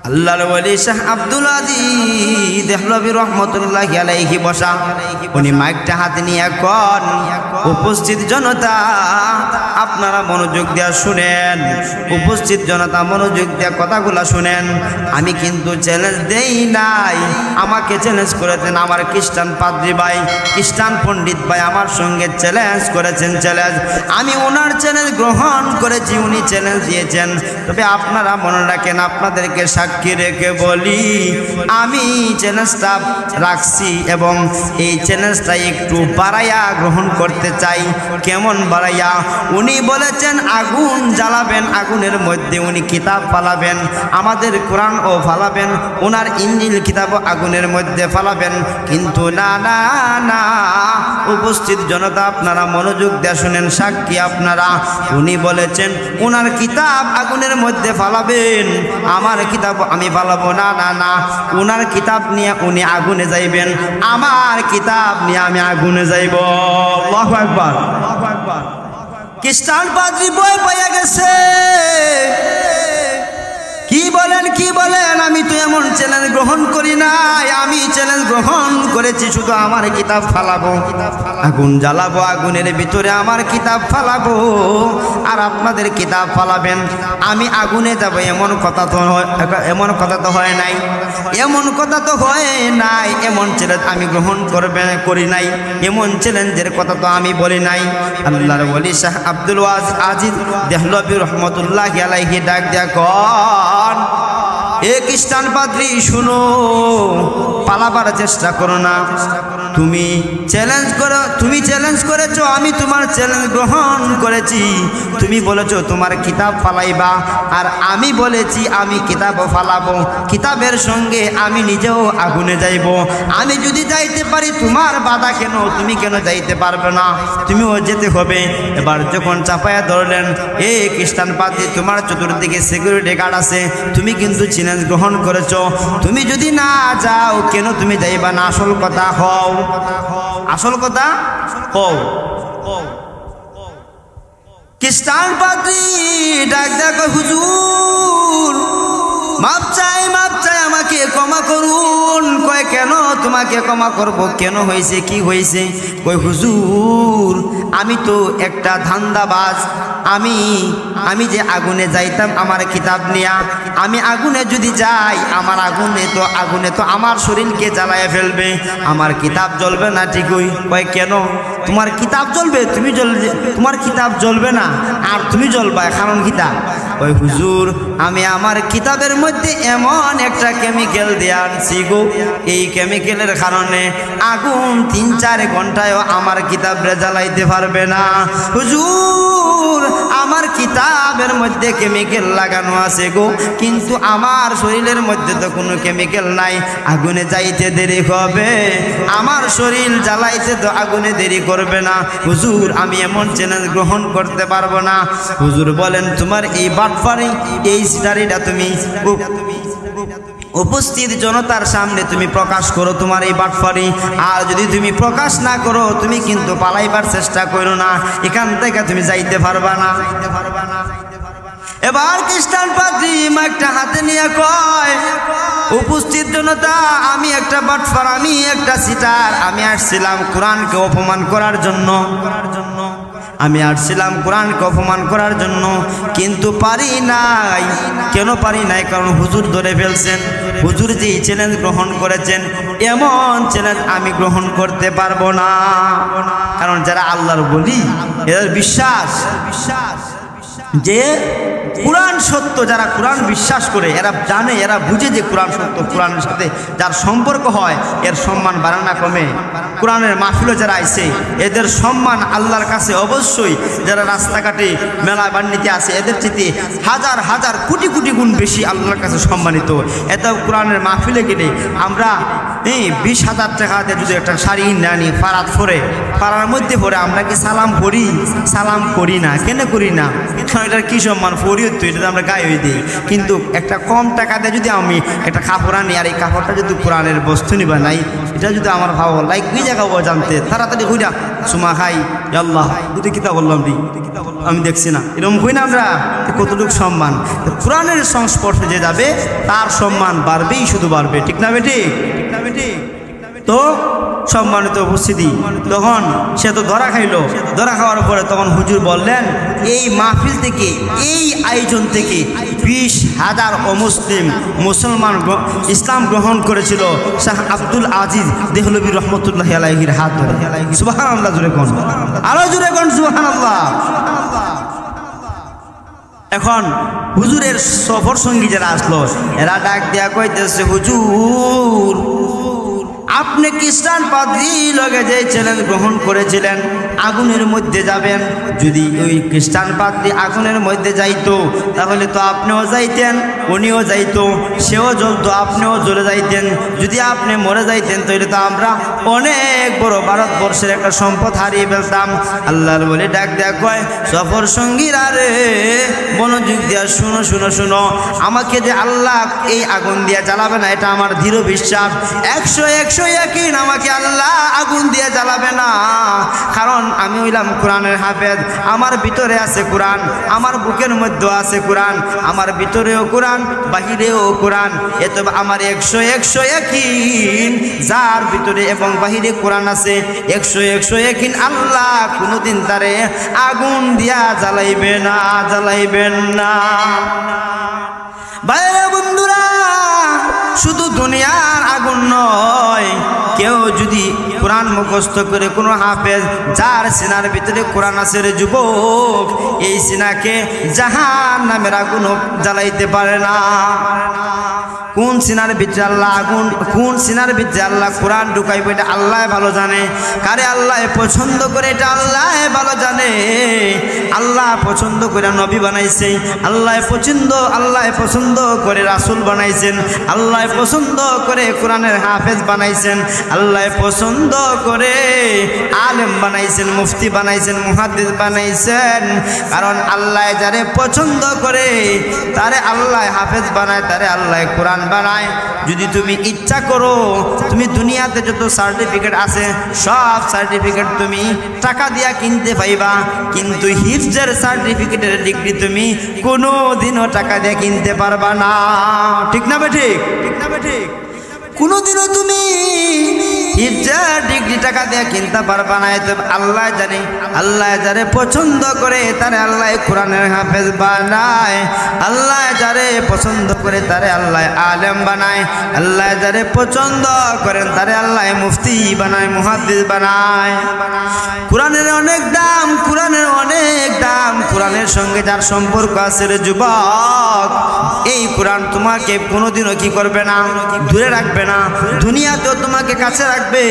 আল্লাহর ওলি শাহ আব্দুল আজিজ দেহলভী রহমতুল্লাহি আলাইহি বসা। উনি মাইকটা হাতে নিয়ে কন, উপস্থিত জনতা আপনারা মনোযোগ দিয়া শুনেন, উপস্থিত জনতা মনোযোগ দিয়া কথাগুলা শুনেন। আমি কিন্তু চ্যালেঞ্জ দেই নাই, আমাকে চ্যালেঞ্জ করেছেন আমার খ্রিস্টান পাদ্রী ভাই, খ্রিস্টান পণ্ডিত ভাই আমার সঙ্গে চ্যালেঞ্জ করেছেন। চ্যালেঞ্জ আমি ওনার চ্যালেঞ্জ গ্রহণ করেছি, উনি চ্যালেঞ্জ দিয়েছেন। তবে আপনারা মনে রাখেন, আপনাদেরকে সাক্ষী রেখে বলি, আমি চ্যালেঞ্জটা রাখছি এবং এই চ্যালেঞ্জটা একটু বাড়াইয়া গ্রহণ করতে চাই। কেমন বাড়াইয়া? উনি বলেছেন আগুন জ্বালাবেন, আগুনের মধ্যে উনি কিতাব ফালাবেন, আমাদের কোরআন ও ফালাবেন, ওনার ইনজিল কিতাবও আগুনের মধ্যে ফালাবেন। কিন্তু না না না, উপস্থিত জনতা আপনারা মনোযোগ দিয়ে শুনেন, সাক্ষী আপনারা, উনি বলেছেন ওনার কিতাব আগুনের মধ্যে ফালাবেন, আমার কিতাব আমি ফালাবো না। না না, ওনার কিতাব নিয়ে উনি আগুনে যাইবেন, আমার কিতাব নিয়ে আমি আগুনে যাইব। আল্লাহু আকবার। খ্রিস্টান পাদ্রী বই পাইয়া গেছে, কি বলেন আমি তো এমন চ্যালেঞ্জ গ্রহণ করি নাই। আমি চ্যালেঞ্জ গ্রহণ করেছি শুধু আমার কিতাব ফালাবো, আগুন জ্বালাবো, আগুনের ভিতরে আমার কিতাব ফালাবো, আর আপনাদের কিতাব ফালাবেন, আমি আগুনে যাব, এমন কথা তো হয় নাই, এমন কথা তো হয় নাই, এমন চ্যালেঞ্জ আমি গ্রহণ করি নাই, এমন চ্যালেঞ্জের কথা তো আমি বলি নাই। আল্লাহর ওলি শাহ আব্দুল আজিজ দেহলভী রহমতুল্লাহি আলাইহি ডাক দিয়া কন, এ খ্রিস্টান পাদ্রী শুনো, পালাবার চেষ্টা করো না। তুমি চ্যালেঞ্জ করেছো, আমি তোমার চ্যালেঞ্জ গ্রহণ করেছি। তুমি বলেছো তোমার কিতাব ফালাইবা, আর আমি বলেছি আমি কিতাব ফালাবো, কিতাবের সঙ্গে আমি নিজেও আগুনে যাইব। আমি যদি যাইতে পারি তোমার বাধা কেন? তুমি কেন যাইতে পারবে না? তুমিও যেতে হবে। এবার যখন চাপায়া ধরলেন, এ খ্রিস্টান পাদ্রী, তোমার চতুর্দিকে সিকিউরিটি গার্ড আছে, তুমি কিন্তু চ্যালেঞ্জ গ্রহণ করেছো, তুমি যদি না যাও কেন তুমি যাইবা না? আসল কথা হও, আসল কথা হও। খ্রিস্টান পাদ্রী ডাক দেখো, হুজুর মাপ চাই, আমাকে ক্ষমা করুন। কয় কেন তোমাকে ক্ষমা করব? কেন হয়েছে, কি হয়েছে? কয় হুজুর আমি তো একটা ধান্দাবাজ, আমি যে আগুনে যাইতাম আমার কিতাব নিয়া, আমি আগুনে যদি যাই, আমার আগুনে তো আমার শরীরকে জ্বালায় ফেলবে, আমার কিতাব জ্বলবে না। ঠিকই। কয় কেন? তোমার কিতাব জ্বলবে, তোমার কিতাব জ্বলবে না, আর তুমি জ্বলবা, কারণ কিতাব। ওই হুজুর আমি আমার কিতাবের মধ্যে এমন একটা কেমিক্যাল দিয়ে আনছি গো, এই কেমিক্যালের কারণে আগুন 3-4 ঘন্টায়ও আমার কিতাবরে জ্বালাইতে পারবে না। হুজুর আমার কিতাবের মধ্যে কেমিক্যাল লাগানো আছে গো, কিন্তু আমার শরীরের মধ্যে তো কোনো কেমিক্যাল নাই, আগুনে যাইতে দেরি হবে, আমার শরীর জ্বালাইতে তো আগুনে দেরি করবে না। হুজুর আমি এমন চ্যালেঞ্জ গ্রহণ করতে পারবো না। হুজুর বলেন, তোমার এই বাটফারি, এই সিটারিটা তুমি উপস্থিত জনতার সামনে তুমি প্রকাশ করো তোমার এই বাটফারি, আর যদি তুমি প্রকাশ না করো তুমি কিন্তু পালাইবার চেষ্টা করো না, এখান থেকে তুমি যাইতে পারবা না। এবার খ্রিস্টান পাদ্রী একটা হাতে নিয়ে কয়, উপস্থিত জনতা, আমি একটা বাটফার, আমি একটা সিটার, আমি আসছিলাম কোরআনকে অপমান করার জন্য, আমি আসছিলাম কোরআনকে অপমান করার জন্য, কিন্তু পারি নাই। কেন পারি নাই? কারণ হুজুর ধরে ফেলছেন। হুজুর যেই চ্যালেঞ্জ গ্রহণ করেছেন, এমন চ্যালেঞ্জ আমি গ্রহণ করতে পারবো না। কারণ যারা আল্লাহর বলি, এদের বিশ্বাস যে কোরআন সত্য, যারা কোরআন বিশ্বাস করে, এরা জানে, এরা বুঝে যে কোরআন সত্য, কোরআনের সাথে যার সম্পর্ক হয় এর সম্মান বাড়ে না কমে। কোরআনের মাহফিলে যারা আইছে এদের সম্মান আল্লাহর কাছে অবশ্যই, যারা রাস্তাঘাটে মেলা বান্ডিতে আছে এদের চেয়ে হাজার হাজার কোটি কোটি গুণ বেশি আল্লাহর কাছে সম্মানিত। এত কোরআনের মাহফিলে গেলে আমরা 20,000 টাকা দিয়ে যদি একটা শাড়ি না নিই, ফারাত ফরে, পাড়ার মধ্যে পরে আমরা কি সালাম করি? সালাম করি না। কেন করি না? এটার কি সম্মান? পরিও তো, এটা আমরা গায়ে হয়ে দিই। কিন্তু একটা কম টাকা দিয়ে যদি আমি একটা কাপড় আনি, আর এই কাপড়টা যদি কোরআনের বস্তু নিবা নাই, এটা যদি আমার ভালো লাইক ওই জায়গা জানতে তাড়াতাড়ি হইরা সুমা খাই, আল্লাহ এটা কিতা বললাম রে, আমি দেখছি না, এরকম হই না আমরা। কতটুকু সম্মান কোরআনের সংস্পর্শে যে যাবে তার সম্মান বাড়বেই, শুধু বাড়বে। ঠিক না বেটি? তো সম্মানিত উপস্থিতি, তখন সে তো ধরা খাইলো। ধরা খাওয়ার পরে তখন হুজুর বললেন, এই মাহফিল থেকে, এই আয়োজন থেকে 20,000 অমুসলিম মুসলমান ইসলাম গ্রহণ করেছিল শাহ আব্দুল আজিজ দেহলভী রহমতুল্লাহি আলাইহির হাত ধরে। সুবহানাল্লাহ, জোরে কোন, আরো জোরে কোন সুবহানাল্লাহ। এখন হুজুরের সফর সঙ্গী যারা আসলো, এরা ডাক দেয়া কইতেছে, হুজুর আপনি খ্রিস্টান পাদ্রী লগে যে চ্যালেঞ্জ গ্রহণ করেছিলেন, আগুনের মধ্যে যাবেন, যদি ওই খ্রিস্টান পাদ্রী আগুনের মধ্যে যাইতো তাহলে তো আপনিও যাইতেন, উনিও যাইতো, সেও জ্বলতো, আপনিও জ্বলে যাইতেন। যদি আপনি মরে যাইতেন তাহলে তো আমরা অনেক বড় ভারতবর্ষের একটা সম্পদ হারিয়ে ফেলতাম। আল্লাহর বলে ডাক দেয়া কয়, সফর সঙ্গীরা রে, মনোযোগ দিয়া শুনো শুনো শুনো, আমাকে যে আল্লাহ এই আগুন দিয়া জ্বালাবে না এটা আমার দৃঢ় বিশ্বাস। 100 ইয়াকিন আমাকে আল্লাহ আগুন দিয়ে জ্বালাবে না, কারণ আমি হইলাম কোরআনের হাফেজ। আমার ভিতরে আছে কোরআন, আমার বুকের মধ্যে আছে কোরআন, আমার ভিতরেও কোরআন, বাহিরেও কোরআন। এত আমার 100 ইয়াকিন যার ভিতরে এবং বাহিরে কোরআন আছে, 100 ইয়াকিন আল্লাহ কোনোদিন তারে আগুন দিয়া জ্বালাইবেন না। বাইরে বন্ধুরা, শুধু দুনিয়ার আগুন নয়, কেউ যদি কোরআন মুখস্থ করে কোনো হাফেজ যার সিনার ভিতরে কোরআন আছে রে যুবক, এই সিনাকে জাহান্নামের আগুন জ্বালাইতে পারে না। কোন সিনার ভিতরে আল্লাহ আগুন, কোন সিনার ভিতরে আল্লাহ কোরআন ঢুকাইবে এটা আল্লাহ ভালো জানে। কারে আল্লাহ পছন্দ করে এটা আল্লাহ ভালো জানে। আল্লাহ পছন্দ করে নবী বানাইছে, আল্লাহ পছন্দ করে রাসূল বানাইছেন, আল্লাহ পছন্দ করে কোরআনের হাফেজ বানাইছেন, আল্লাহ পছন্দ করে আলেম বানাইছেন, মুফতি বানাইছেন, মুহাদ্দিস বানাইছেন। কারণ আল্লাহ যারে পছন্দ করে তারে আল্লাহ হাফেজ বানায়, তারে আল্লাহ কোরআন বানায়। যদি তুমি ইচ্ছা করো, তুমি দুনিয়াতে যত সার্টিফিকেট আছে সব সার্টিফিকেট তুমি টাকা দিয়া কিনতে পাইবা, কিন্তু হিফজের সার্টিফিকেটের ডিগ্রি তুমি কোনো দিনও টাকা দিয়ে কিনতে পারবা না। ঠিক না বেঠিক? কোনোদিনও তুমি হিফজের ডিগ্রি টাকা দিয়ে কিনতে পারবা না। আল্লাহ জানে, আল্লাহ যারে পছন্দ করে তারে আল্লাহ কোরআনের হাফেজ বানায়, আল্লাহ যারে পছন্দ করে তারে আল্লাহ আলেম বানায়, আল্লাহ যারে পছন্দ করেন তারে আল্লাহ মুফতি বানায়, মুহাদ্দিস বানায়। কোরআনের অনেক দাম, কোরআনের অনেক দাম। কোরআনের সঙ্গে যার সম্পর্ক আছে রে যুবক, এই কোরআন তোমাকে কোনোদিনও কি করবে না, দূরে রাখবে না। দুনিয়াতেও তোমাকে কাছে রাখবে,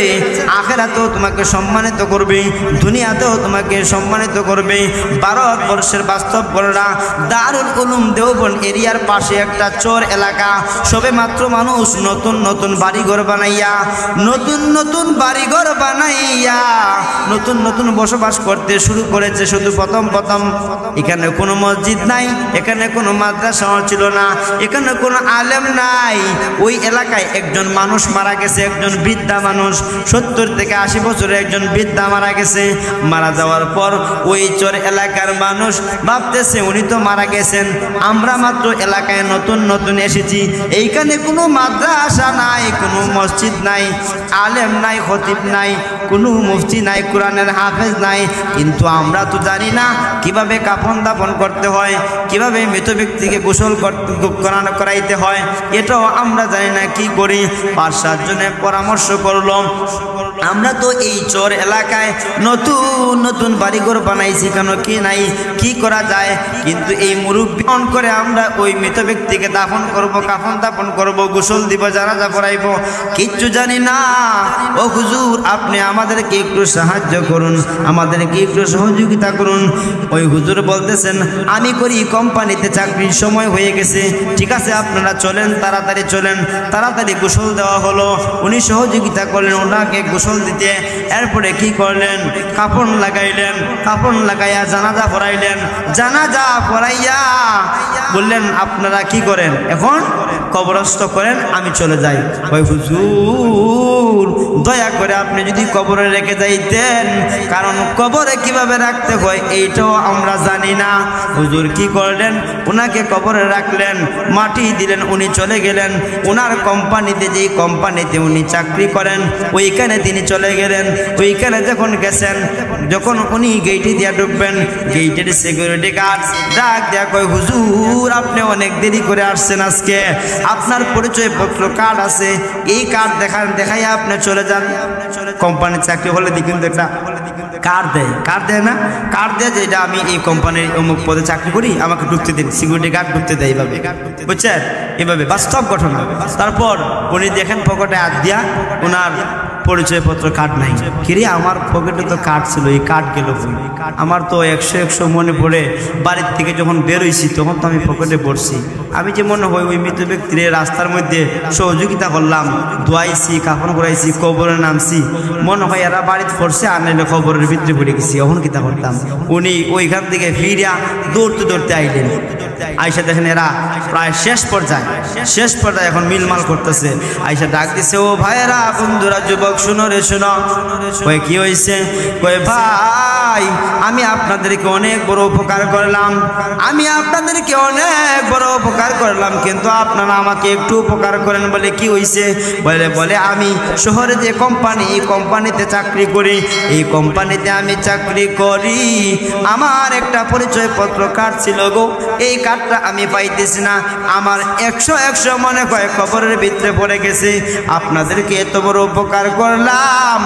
আখিরাতেও তোমাকে সম্মানিত করবে, দুনিয়াতেও তোমাকে সম্মানিত করবে। ভারতবর্ষের বাস্তব ঘটনা, দারুল উলুম দেওবন্দ এরিয়ার পাশে একটা চর এলাকা, সবে মাত্র মানুষ নতুন নতুন বাড়িঘর বানাইয়া, নতুন নতুন বসবাস করতে শুরু করেছে। শুধু প্রথম এখানে কোনো মসজিদ নাই, এখানে কোনো মাদ্রাসাও ছিল না, এখানে কোনো আলেম নাই। ওই এলাকায় একজন মানুষ মারা গেছে, একজন বৃদ্ধা মানুষ, 70 থেকে 80 বছরের একজন বৃদ্ধা মারা গেছে। মারা যাওয়ার পর ওই চর এলাকার মানুষ ভাবতেছে উনি তো মারা গেছেন, আমরা মাত্র এলাকায় নতুন এসেছি, এইখানে কোনো মাদ্রাসা নাই, কোনো মসজিদ নাই, আলেম নাই, খতিব নাই, কোনো মুফতি নাই, কোরআনের হাফেজ নাই। কিন্তু আমরা তো জানি না কিভাবে কাফন দাফন করতে হয়, কিভাবে মৃত ব্যক্তিকে গোসল করাইতে হয়, এটাও আমরা জানি না। কি করি? 5-7 জনে পরামর্শ করলো, আমরা তো এই চর এলাকায় নতুন বাড়িঘর বানাইছি, কেন কি নাই, কি করা যায়? কিন্তু এই মুরব্বি করে আমরা ওই মৃত ব্যক্তিকে দাফন করব, কাফন দাফন করব, গোসল দিব, জানাজা পড়াইব, কিচ্ছু জানি না। ও হুজুর, আপনি আমাদেরকে একটু সাহায্য করুন, আমাদেরকে একটু সহযোগিতা করুন। ওই হুজুর বলতেছেন, আমি করি কোম্পানিতে চাকরির সময় হয়ে গেছে, ঠিক আছে আপনারা চলেন, তাড়াতাড়ি চলেন। তাড়াতাড়ি গোসল দেওয়া হলো, উনি সহযোগিতা করলেন ওনাকে গোসল দিতে। এরপরে কি করলেন? কাফন লাগাইলেন, কাফন লাগাইয়া জানাজা পড়াইলেন। জানাজা পড়াইয়া বললেন, আপনারা কি করেন এখন? কবরস্থ করেন, আমি চলে যাই। ওই হুজুর, দয়া করে আপনি যদি কবরে রেখে যাইতেন, কারণ কবরে কিভাবে রাখতে হয় এইটাও আমরা জানি না। হুজুর কি করলেন? ওনাকে কবরে রাখলেন, মাটি দিলেন, উনি চলে গেলেন। ওনার কোম্পানিতে, যেই কোম্পানিতে উনি চাকরি করেন, ওইখানে তিনি চলে গেলেন। ওইখানে যখন গেছেন, যখন উনি গেইটে দিয়া ঢুকবেন, গেইটের সিকিউরিটি গার্ড ডাক দেয়া কয়, হুজুর আপনি অনেক দেরি করে আসছেন, আজকে আপনার পরিচয়পত্র কার্ড আছে, এই কার্ড দেখাই আপনি চলে যান। কোম্পানির চাকরি হলে কিন্তু একটা কার্ড দেয় না? কার্ড দেয় যে এটা আমি এই কোম্পানির অমুক পদে চাকরি করি, আমাকে ঢুকতে দিন। সিকিউরিটি গার্ড ঢুকতে দেয় এইভাবে, বুঝছেন? এভাবে বাস্তব ঘটনা। তারপর উনি দেখেন পকেটে হাত দিয়া ওনার পরিচয়পত্র কার্ড নাই। কিরে আমার পকেটে তো কার্ড ছিল, এই কার্ড গেল কই? আমার তো 100 মনে পড়ে বাড়ির থেকে যখন বেরোইছি তখন তো আমি পকেটে পড়ছি। আমি যে মনে হয় ওই মৃত ব্যক্তির রাস্তার মধ্যে সহযোগিতা করলাম, দোয়াইছি, কাফন করাইছি, কবরে নামছি, মনে হয় এরা বাড়িতে পড়ছে আর নাইলে কবরের ভিতরে পড়ে গেছি। এখন কিতা করতাম? উনি ওইখান থেকে ফিরিয়া দৌড়তে দৌড়তে আইলেন। আইসা দেখেন এরা প্রায় শেষ পর্যায়ে এখন মিলমাল করতেছে। আইসা ডাক দিছে, ও ভাইয়েরা, বন্ধুরা, যুবক, শুনো রে শুনো। কয়ে কি হয়েছে? কয়ে ভাই, আমি আপনাদেরকে অনেক বড় উপকার করলাম, কিন্তু আপনারা আমাকে একটু উপকার করেন। বলে কি হয়েছে? বলে আমি শহরে যে কোম্পানি, এই কোম্পানিতে চাকরি করি, এই কোম্পানিতে আমি চাকরি করি, আমার একটা পরিচয়পত্র কার্ড ছিল গো, এই কার্ডটা আমি পাইতেছি না, আমার 100 মনে হয় খবরের ভিতরে পড়ে গেছে। আপনাদেরকে এত বড় উপকার করলাম,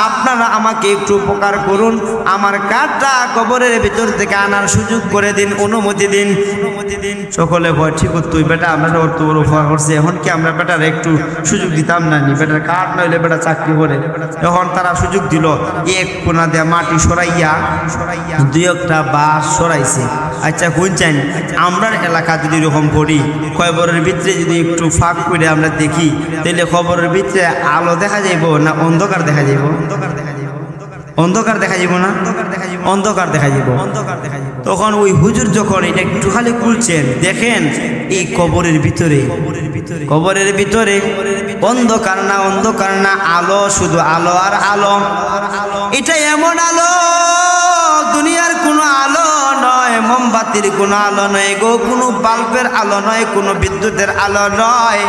আপনারা আমাকে একটু উপকার করুন, আমার কার্ডটা কবরের ভিতর থেকে আনার সুযোগ করে দিন, অনুমতি দিন। সকলে ভয়, ঠিক তুই বেটা, আমরা অত বড় উপকার করছি, এখন কি আমরা বেটার একটু সুযোগ দিতাম না? বেটার কার্ড নইলে বেটা চাকরি করে। তখন তারা সুযোগ দিল, এক কোনা দেয়া মাটি সরাইয়া 2-1টা বাঁশ সরাইছে। আচ্ছা শুনছেন, আমরা এলাকা যদি এরকম করি, খবরের ভিতরে যদি একটু ফাঁক করে আমরা দেখি, তাহলে খবরের ভিতরে আলো দেখা যাইব না অন্ধকার দেখা যাইব? অন্ধকার দেখা যাব না? অন্ধকার দেখা যাব। তখন ওই হুজুর যখন এটা একটু খালি খুলছেন, দেখেন এই কবরের ভিতরে অন্ধকার না, আলো, শুধু আলো আর আলো। এটা এমন আলো, দুনিয়ার কোনো আলো নয়, মোমবাতির কোনো আলো নয় গো, কোনো বাল্বের আলো নয়, কোনো বিদ্যুতের আলো নয়।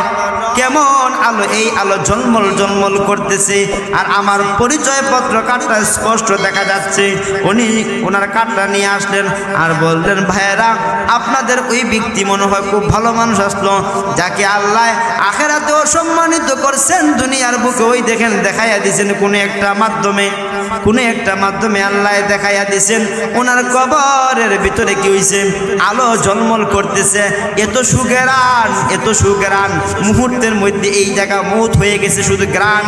কেমন আলো? এই আলো ঝলমল করতেছে, আর আমার পরিচয়পত্র কার্ডটা স্পষ্ট দেখা যাচ্ছে। উনি ওনার কার্ডটা নিয়ে আসলেন আর বললেন, ভাইয়েরা, আপনাদের ওই ব্যক্তি মনে হয় খুব ভালো মানুষ আসলো, যাকে আল্লাহ আখিরাতেও সম্মানিত করছেন, দুনিয়ার বুকে ওই দেখেন দেখাইয়া দিয়েছেন কোনো একটা মাধ্যমে আল্লাহ দেখাইয়া দিয়েছেন। ওনার কবরের ভিতরে কি হয়েছে? আলো ঝলমল করতেছে, এত সুগ্রাণ, মুহূর্তের মধ্যে এই জায়গা মৌত হয়ে গেছে, শুধু গ্রাণ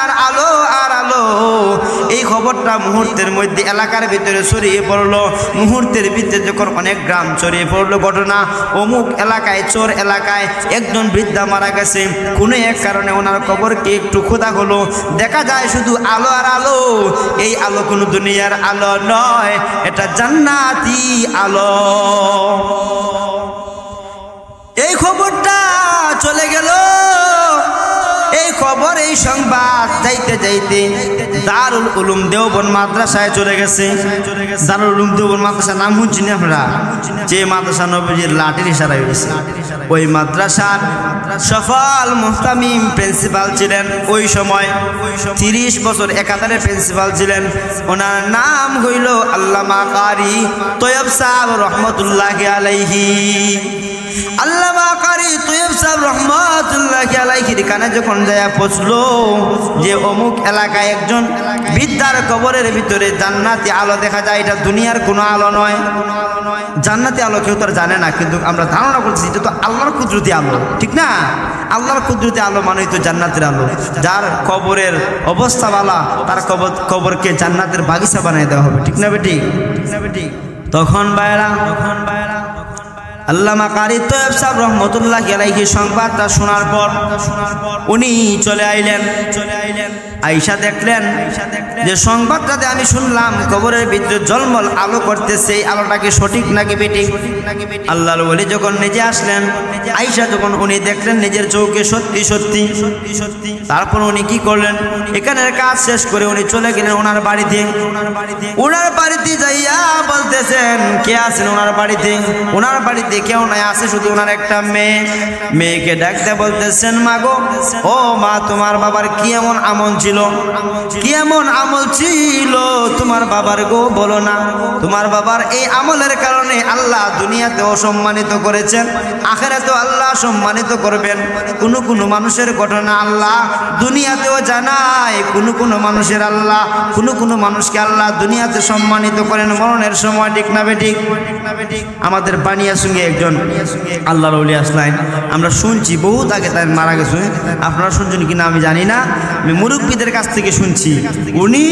আর আলো আর আলো। এই খবরটা মুহূর্তের মধ্যে এলাকার ভিতরে ছড়িয়ে পড়লো। মুহূর্তের ভিতরে যখন অনেক গ্রাম ছড়িয়ে পড়লো ঘটনা, অমুক এলাকায়, চোর এলাকায় একজন বৃদ্ধা মারা গেছে, কোনো এক কারণে ওনার কবরকে একটু খোদা হলো, দেখা যায় শুধু আলো আর আলো। এই আলো কোনো দুনিয়ার আলো নয়, এটা জান্নাতি আলো। এই খবরটা চলে গেল, এই খবর, এই সংবাদ যাইতে দারুল উলুম দেওবন্দ মাদ্রাসায় চলে গেছে। দারুল উলুম দেওবন্দ মাদ্রাসার নাম শুনছেন আপনারা? যে মাদ্রাসা নবীজির লাঠির ইশারা হয়েছে। ওই মাদ্রাসার সফল মুহতামিম প্রিন্সিপাল ছিলেন ওই সময়, 30 বছর একাধারে প্রিন্সিপাল ছিলেন। ওনার নাম হইল আল্লামা কারি তৈয়ব সাহেব রহমতুল্লাহি আলাইহি। আল্লামা কারি তৈয়ব সাহেব রহমতুল্লাহি আলাইহির কানে যখন যায় পৌঁছলো যে অমুক এলাকায় একজন বৃদ্ধার কবরের ভিতরে জান্নাতি আলো দেখা যায়, এটা দুনিয়ার কোনো আলো নয়। জান্নাতি আলো কেউ তো জানে না, কিন্তু আমরা ধারণা করছি এটা তো আল্লাহর কুদরতি আলো, ঠিক না? আল্লাহর কুদরতি আলো মানেই তো জান্নাতের আলো। যার কবরের অবস্থা বালা, তার কবরকে জান্নাতের বাগিচা বানিয়ে দেওয়া হবে, ঠিক না বেটি? তখন বাইরা আল্লামা কারি তৈয়ব সাহেব রহমতুল্লাহি আলাইহি সংবাদটা শোনার পর উনি চলে আইলেন। আইসা দেখলেন যে সংবাদটাতে আমি শুনলাম কবরের ভিতরে ঝলমল আলো করতেছে, এই আলোটা কি সঠিক নাকি বেঠিক? আল্লাহর ওলি যখন নিজে আসলেন, আইসা যখন উনি দেখলেন নিজের চোখে সত্যি, তারপর উনি কি করলেন? এখানের কাজ শেষ করে উনি চলে গেলেন ওনার বাড়িতে যাইয়া বলতেছেন, কে আছেন ওনার বাড়িতে? ওনার বাড়িতে কেউ নাই, আছে শুধু ওনার একটা মেয়েকে ডাকতে বলতেছেন, মা গো, ও মা, তোমার বাবার কি এমন আমল ছিল তোমার বাবার গো, বলো না। তোমার বাবার এই আমলের কারণে আল্লাহ দুনিয়াতে অসম্মানিত করেছেন, আখিরাতেও আল্লাহ সম্মানিত করবেন। কোন মানুষের ঘটনা আল্লাহ দুনিয়াতেও জানায়, কোন মানুষকে আল্লাহ দুনিয়াতে সম্মানিত করেন মরণের সময়, ঠিক না বেঠিক? আমাদের বানিয়াসুঙ্গে একজন আল্লাহর ওলি আসলেন, আমরা শুনছি বহুত আগে তাই মারা গেছে, আপনারা শুনছেন কিনা আমি জানি না, আমি মুরব্বীদের কাছ থেকে শুনছি। উনি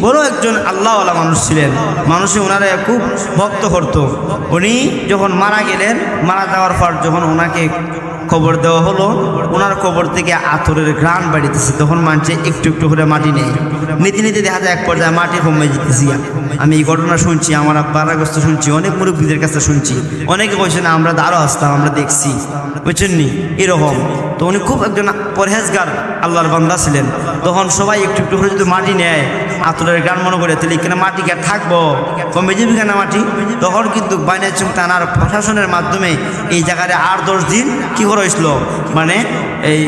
বড় একজন আল্লাহওয়ালা মানুষ ছিলেন, মানুষে ওনারা খুব ভক্ত করত। উনি যখন মারা গেলেন, মারা যাওয়ার পর যখন ওনাকে খবর দেওয়া হলো, ওনার কবর থেকে আতরের ঘ্রাণ বাড়িতেছে, তখন মানুষে একটু একটু করে মাটি নেই, নীতি নীতি দেখা যায় এক পর্যায়ে মাটি কমে যেতেছি। আমি এই ঘটনা শুনছি, আমার আব্বারাগ্রস্ত শুনছি, অনেক মুরব্বীদের কাছে শুনছি, অনেকে বলছেন আমরা দাঁড়ো আসতাম, আমরা দেখছি, বুঝছেন নি এরকম। তো উনি খুব একজন পরহেজগার আল্লাহর বান্দা ছিলেন। তখন সবাই একটু একটু করে যদি মাটি নেয়, আতরের গান মনে করে, তাহলে এখানে মাটি কে থাকবো, কমে যাবে কেন মাটি। তখন কিন্তু বাইনাচুম থানার প্রশাসনের মাধ্যমে এই জায়গায় 8-10 দিন কি করা হয়েছিল, মানে এই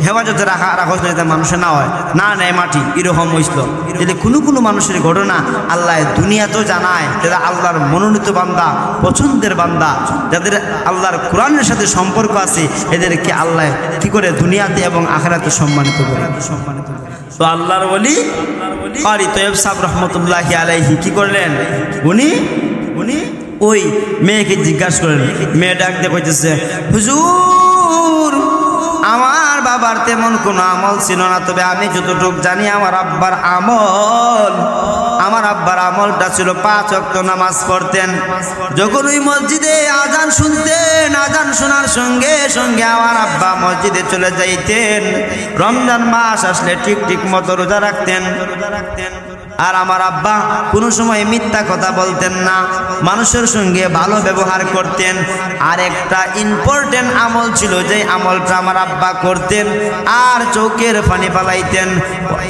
হেফাজতে রাখা হয়েছিল, যাতে মানুষের না হয়, না নেয় মাটি, এরকম হয়েছিল। তাহলে কোনো কোনো মানুষের ঘটনা আল্লাহ দুনিয়াতেও জানায়, যারা আল্লাহর মনোনীত বান্দা, পছন্দের বান্দা, যাদের আল্লাহর কোরআনের সাথে সম্পর্ক আছে, এদেরকে আল্লাহ কি করে দুনিয়াতে এবং আখিরাতে সম্মানিত করে। তো আল্লাহর ওলি কারি তৈয়ব সাহেব রহমতুল্লাহি আলাইহি কি করলেন, উনি ওই মেয়েকে জিজ্ঞাসা করলেন। মেয়ে ডাক দিয়ে কইতেছে, হুজুর আমার বাবার তেমন কোনো আমল ছিল না, তবে আমি যতটুকু জানি আমার আব্বার আমলটা ছিল 5 ওয়াক্ত নামাজ পড়তেন। যখন ওই মসজিদে আজান শুনতেন, আজান শোনার সঙ্গে সঙ্গে আমার আব্বা মসজিদে চলে যাইতেন। রমজান মাস আসলে ঠিক মতো রোজা রাখতেন। আর আমার আব্বা কোনো সময় মিথ্যা কথা বলতেন না, মানুষের সঙ্গে ভালো ব্যবহার করতেন। আর একটা ইম্পর্টেন্ট আমল ছিল, যে আমলটা আমার আব্বা করতেন, আর চোখের পানি ফালাইতেন।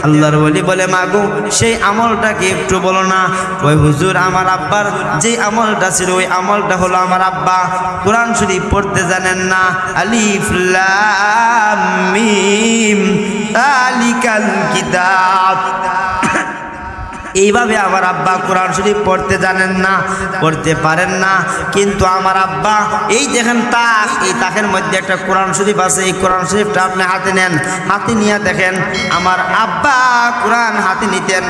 আল্লাহর ওলি বলে, মাগো সেই আমলটাকে একটু বলো না। ওই হুজুর আমার আব্বার যে আমলটা ছিল, ওই আমলটা হলো আমার আব্বা কোরআন শরীফ পড়তে জানেন না। আলিফ লাম মিম যালিকাল কিতাব, এইভাবে আমার আব্বা কোরআন শরীফ পড়তে জানেন না, পড়তে পারেন না। কিন্তু আমার আব্বা এই দেখেন তাক, এই তাকের মধ্যে একটা কোরআন শরীফ আছে, এই কোরআন শরীফটা আপনি হাতে নেন, হাতে নিয়ে দেখেন আমার আব্বা কোরআন হাতে নিতেন,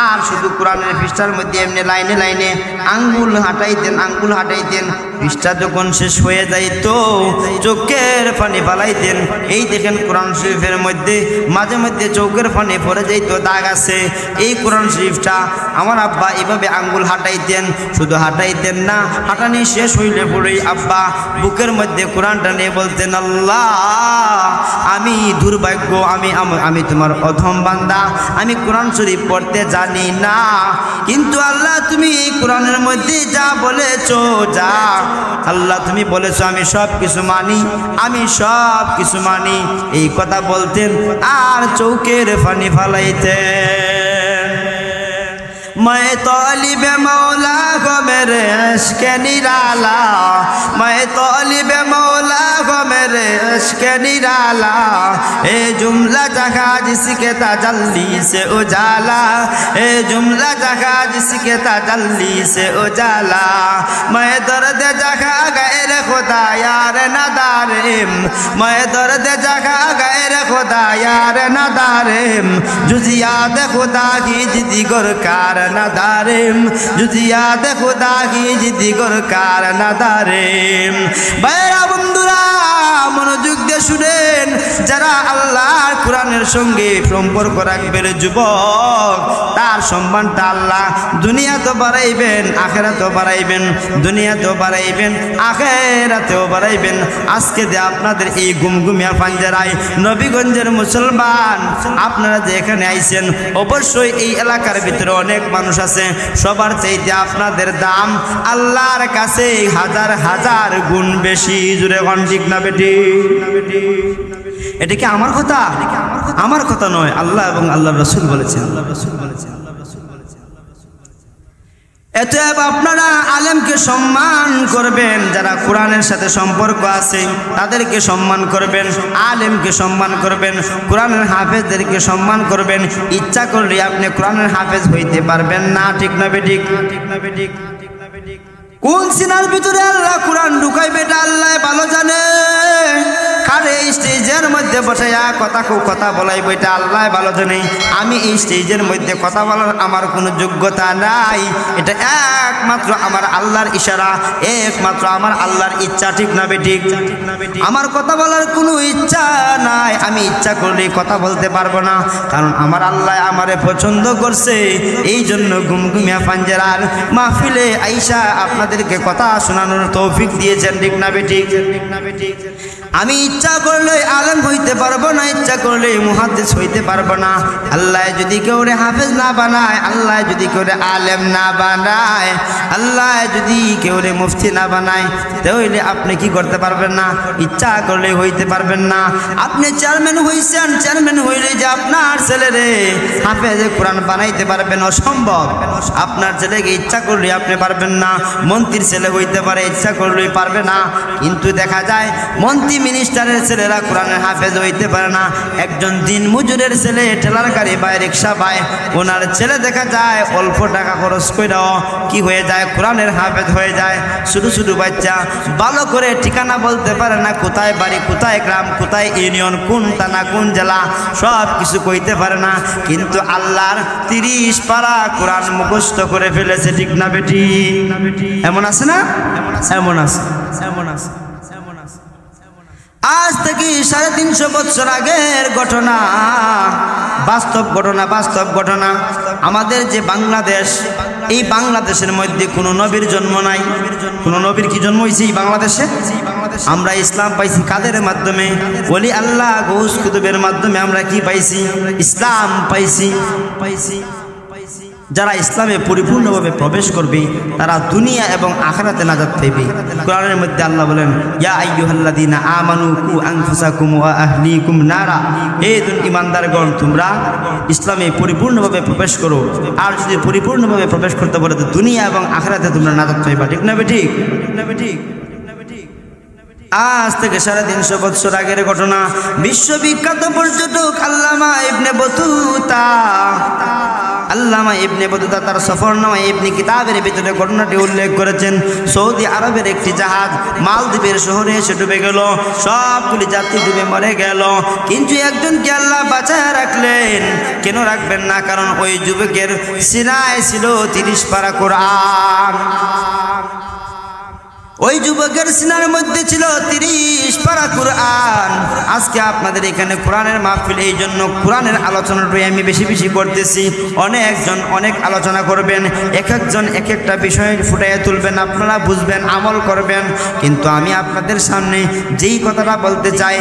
আর শুধু কোরআনের পৃষ্ঠার মধ্যে এমনি লাইনে লাইনে আঙ্গুল হাঁটাইতেন। পৃষ্ঠা যখন শেষ হয়ে যাইতো চোখের পানি ফালাইতেন। এই দেখেন কোরআন শরীফের মধ্যে মাঝে মধ্যে চোখের পানি পড়ে যাইতো, দাগ আছে। এই কোরআন শরীফটা আমার আব্বা এভাবে আঙ্গুল হাঁটাইতেন, শুধু হাঁটাইতেন না, হাঁটানি শেষ হইলে পড়েই আব্বা বুকের মধ্যে কোরআনটা নিয়ে বলতেন, আল্লাহ আমি দুর্ভাগ্য, আমি তোমার অধম বান্দা, আমি কোরআন শরীফ পড়তে জানি না, কিন্তু আল্লাহ তুমি এই কোরআনের মধ্যে যা বলেছো, যা আল্লাহ তুমি বলেছো আমি সব কিছু মানি, এই কথা বলতেন। আর চৌকের পানি ফালাইতেন। मैं तालिब मौला को मेरे इश्क निराला, मैं तालिब मौला को मेरे इश्क निराला, ए जुमला जगह जिसके तजल्ली से उजाला, ए जुमला जगह जिसके तजल्ली से उजाला, मैं दर्द जगह गैर खुदा यार नदारिम, मैं दर्द जगह गैर खुदा यार नदारिम, जुजियात खुदा की जिदिगर कार नदारिम, जुजियात खुदा की जिदिगर कार नदारिम। বাইরা বন্ধুরা মনোযোগ দিয়ে শুনেন, যারা আল্লাহর কোরআনের সঙ্গে সম্পর্ক রাখবেন যুবক, তার সম্মানটা আল্লাহ দুনিয়াতেও বাড়াইবেন, আখিরাতেও বাড়াইবেন, দুনিয়াতেও বাড়াইবেন, আখিরাতেও বাড়াইবেন। আজকে যে আপনাদের এই গুমগুমিয়া পাঞ্জারায় নবীগঞ্জের মুসলমান আপনারা যে এখানে আইছেন, অবশ্যই এই এলাকার ভিতরে অনেক মানুষ আছে, সবার চাইতে আপনাদের দাম আল্লাহর কাছে হাজার হাজার গুণ বেশি। জুড়ে কোন ঠিক না বেটি? এটা কি আমার কথা? আমার কথা নয়, আল্লাহ এবং আল্লাহর রাসূল বলেছেন। এতএব আপনারা আলেমকে সম্মান করবেন, যারা কোরআনের সাথে সম্পর্ক আছে তাদেরকে সম্মান করবেন, আলেমকে সম্মান করবেন, কোরআনের হাফেজদেরকে সম্মান করবেন। ইচ্ছা করলে আপনি কোরআনের হাফেজ হইতে পারবেন না, ঠিক না বেঠিক? কোন সিনার ভিতরে আল্লাহ কোরআন ঢুকাইবে এটা আল্লাহ ভালো জানে। খাটে স্টেজের মধ্যে বসাইয়া কথা বলাইব, এটা আল্লাহ ভালো জানে। আমি এই স্টেজের মধ্যে কথা বলার আমার কোনো যোগ্যতা নাই, এটা একমাত্র আমার আল্লাহর ইশারা, একমাত্র আমার আল্লাহর ইচ্ছা। ঠিক না বেঠিক? আমার কথা বলার কোনো ইচ্ছা নাই, আমি ইচ্ছা করলে কথা বলতে পারবো না, কারণ আমার আল্লাহ আমারে পছন্দ করছে। এই জন্য গুমগুমিয়া পাঞ্জেরার মাহফিলে আইসা আপনাদেরকে কথা শোনানোর তৌফিক দিয়েছেন। ঠিক না বেঠিক? আমি ইচ্ছা করলে আলেম হইতে পারবো না, ইচ্ছা করলে মুহাদ্দিস হইতে পারবো না। আল্লাহ যদি কেউ রে হাফেজ না বানায়, আল্লাহ যদি কেউ রে আলেম না বানায়, আল্লাহ যদি কেউ রে মুফতি না বানায়, তাহলে আপনি কি করতে পারবেন না? ইচ্ছা করলে হইতে পারবেন না। আপনি চেয়ারম্যান হইছেন, চেয়ারম্যান হইলে যে আপনার ছেলেরে হাফেজে কোরআন বানাইতে পারবেন? অসম্ভব। আপনার ছেলেকে ইচ্ছা করলে আপনি পারবেন না। মন্ত্রীর ছেলে হইতে পারে, ইচ্ছা করলেই পারবে না। কিন্তু দেখা যায় মন্ত্রী মিনিস্টারের ছেলেরা কোরআনের হাফেজ হইতে পারে না। একজন দিন মজুরের ছেলে ঠেলার গাড়ি বায়, রিক্সা বায়, ওনার ছেলে দেখা যায় অল্প টাকা খরচ কইরাও কি হয়ে যায়? কোরআনের হাফেজ হয়ে যায়। ছোটো ছোটো বাচ্চা ভালো করে ঠিকানা বলতে পারে না, কোথায় বাড়ি, কোথায় গ্রাম, কোথায় ইউনিয়ন, কোন থানা, কোন জেলা, সব কিছু কইতে পারে না, কিন্তু আল্লাহর 30 পারা কোরআন মুখস্থ করে ফেলেছে। ঠিক না বেটি? এমন আছে না? এমন আছে, এমন আছে। আজ থেকে 350 বছর আগের ঘটনা, বাস্তব ঘটনা, বাস্তব ঘটনা। আমাদের যে বাংলাদেশ, এই বাংলাদেশের মধ্যে কোনো নবীর জন্ম নাই। কোনো নবীর কি জন্ম হয়েছে এই বাংলাদেশে? আমরা ইসলাম পাইছি কাদের মাধ্যমে? ওলি আল্লাহ গৌস কুতুবের মাধ্যমে আমরা কি পাইছি? ইসলাম পাইছি। যারা ইসলামে পরিপূর্ণভাবে প্রবেশ করবে তারা দুনিয়া এবং আখিরাতে নাজাত পাইবে। কোরআনের মধ্যে আল্লাহ বলেন, ইয়া আইয়ুহাল্লাযীনা আমানু কু আনফুসাকুম ওয়া আহলিকুম নারা, হে ঈমানদারগণ তোমরা ইসলামে পরিপূর্ণভাবে প্রবেশ করো। আর যদি পরিপূর্ণভাবে প্রবেশ করতে পারো তো দুনিয়া এবং আখিরাতে তোমরা নাজাত পাইবা। ঠিক না বেঠিক? আজ থেকে 350 বছর আগের ঘটনা। বিশ্ববিখ্যাত পর্যটক আল্লামা ইবনে বতুতা, আল্লামা ইবনে বতুতা তার সফরনামা ইবনে কিতাবের ভিতরে ঘটনাটি উল্লেখ করেছেন। সৌদি আরবের একটি জাহাজ মালদ্বীপের শহরে এসে ডুবে গেল, সবগুলি যাত্রী ডুবে মরে গেল, কিন্তু একজনকে আল্লাহ বাঁচায় রাখলেন। কেন রাখবেন না? কারণ ওই যুবকের সিনায় ছিল 30 পারা কোরআন। ওই যুবকের সিনার মধ্যে ছিল 30 পারা কোরআন। আজকে আপনাদের এখানে কোরআনের মাহফিল, এই জন্য কোরআনের আলোচনাটাই আমি বেশি বেশি করতেছি। অনেকজন অনেক আলোচনা করবেন, এক একজন এক একটা বিষয় ফুটাইয়া তুলবেন, আপনারা বুঝবেন, আমল করবেন। কিন্তু আমি আপনাদের সামনে যেই কথাটা বলতে চাই,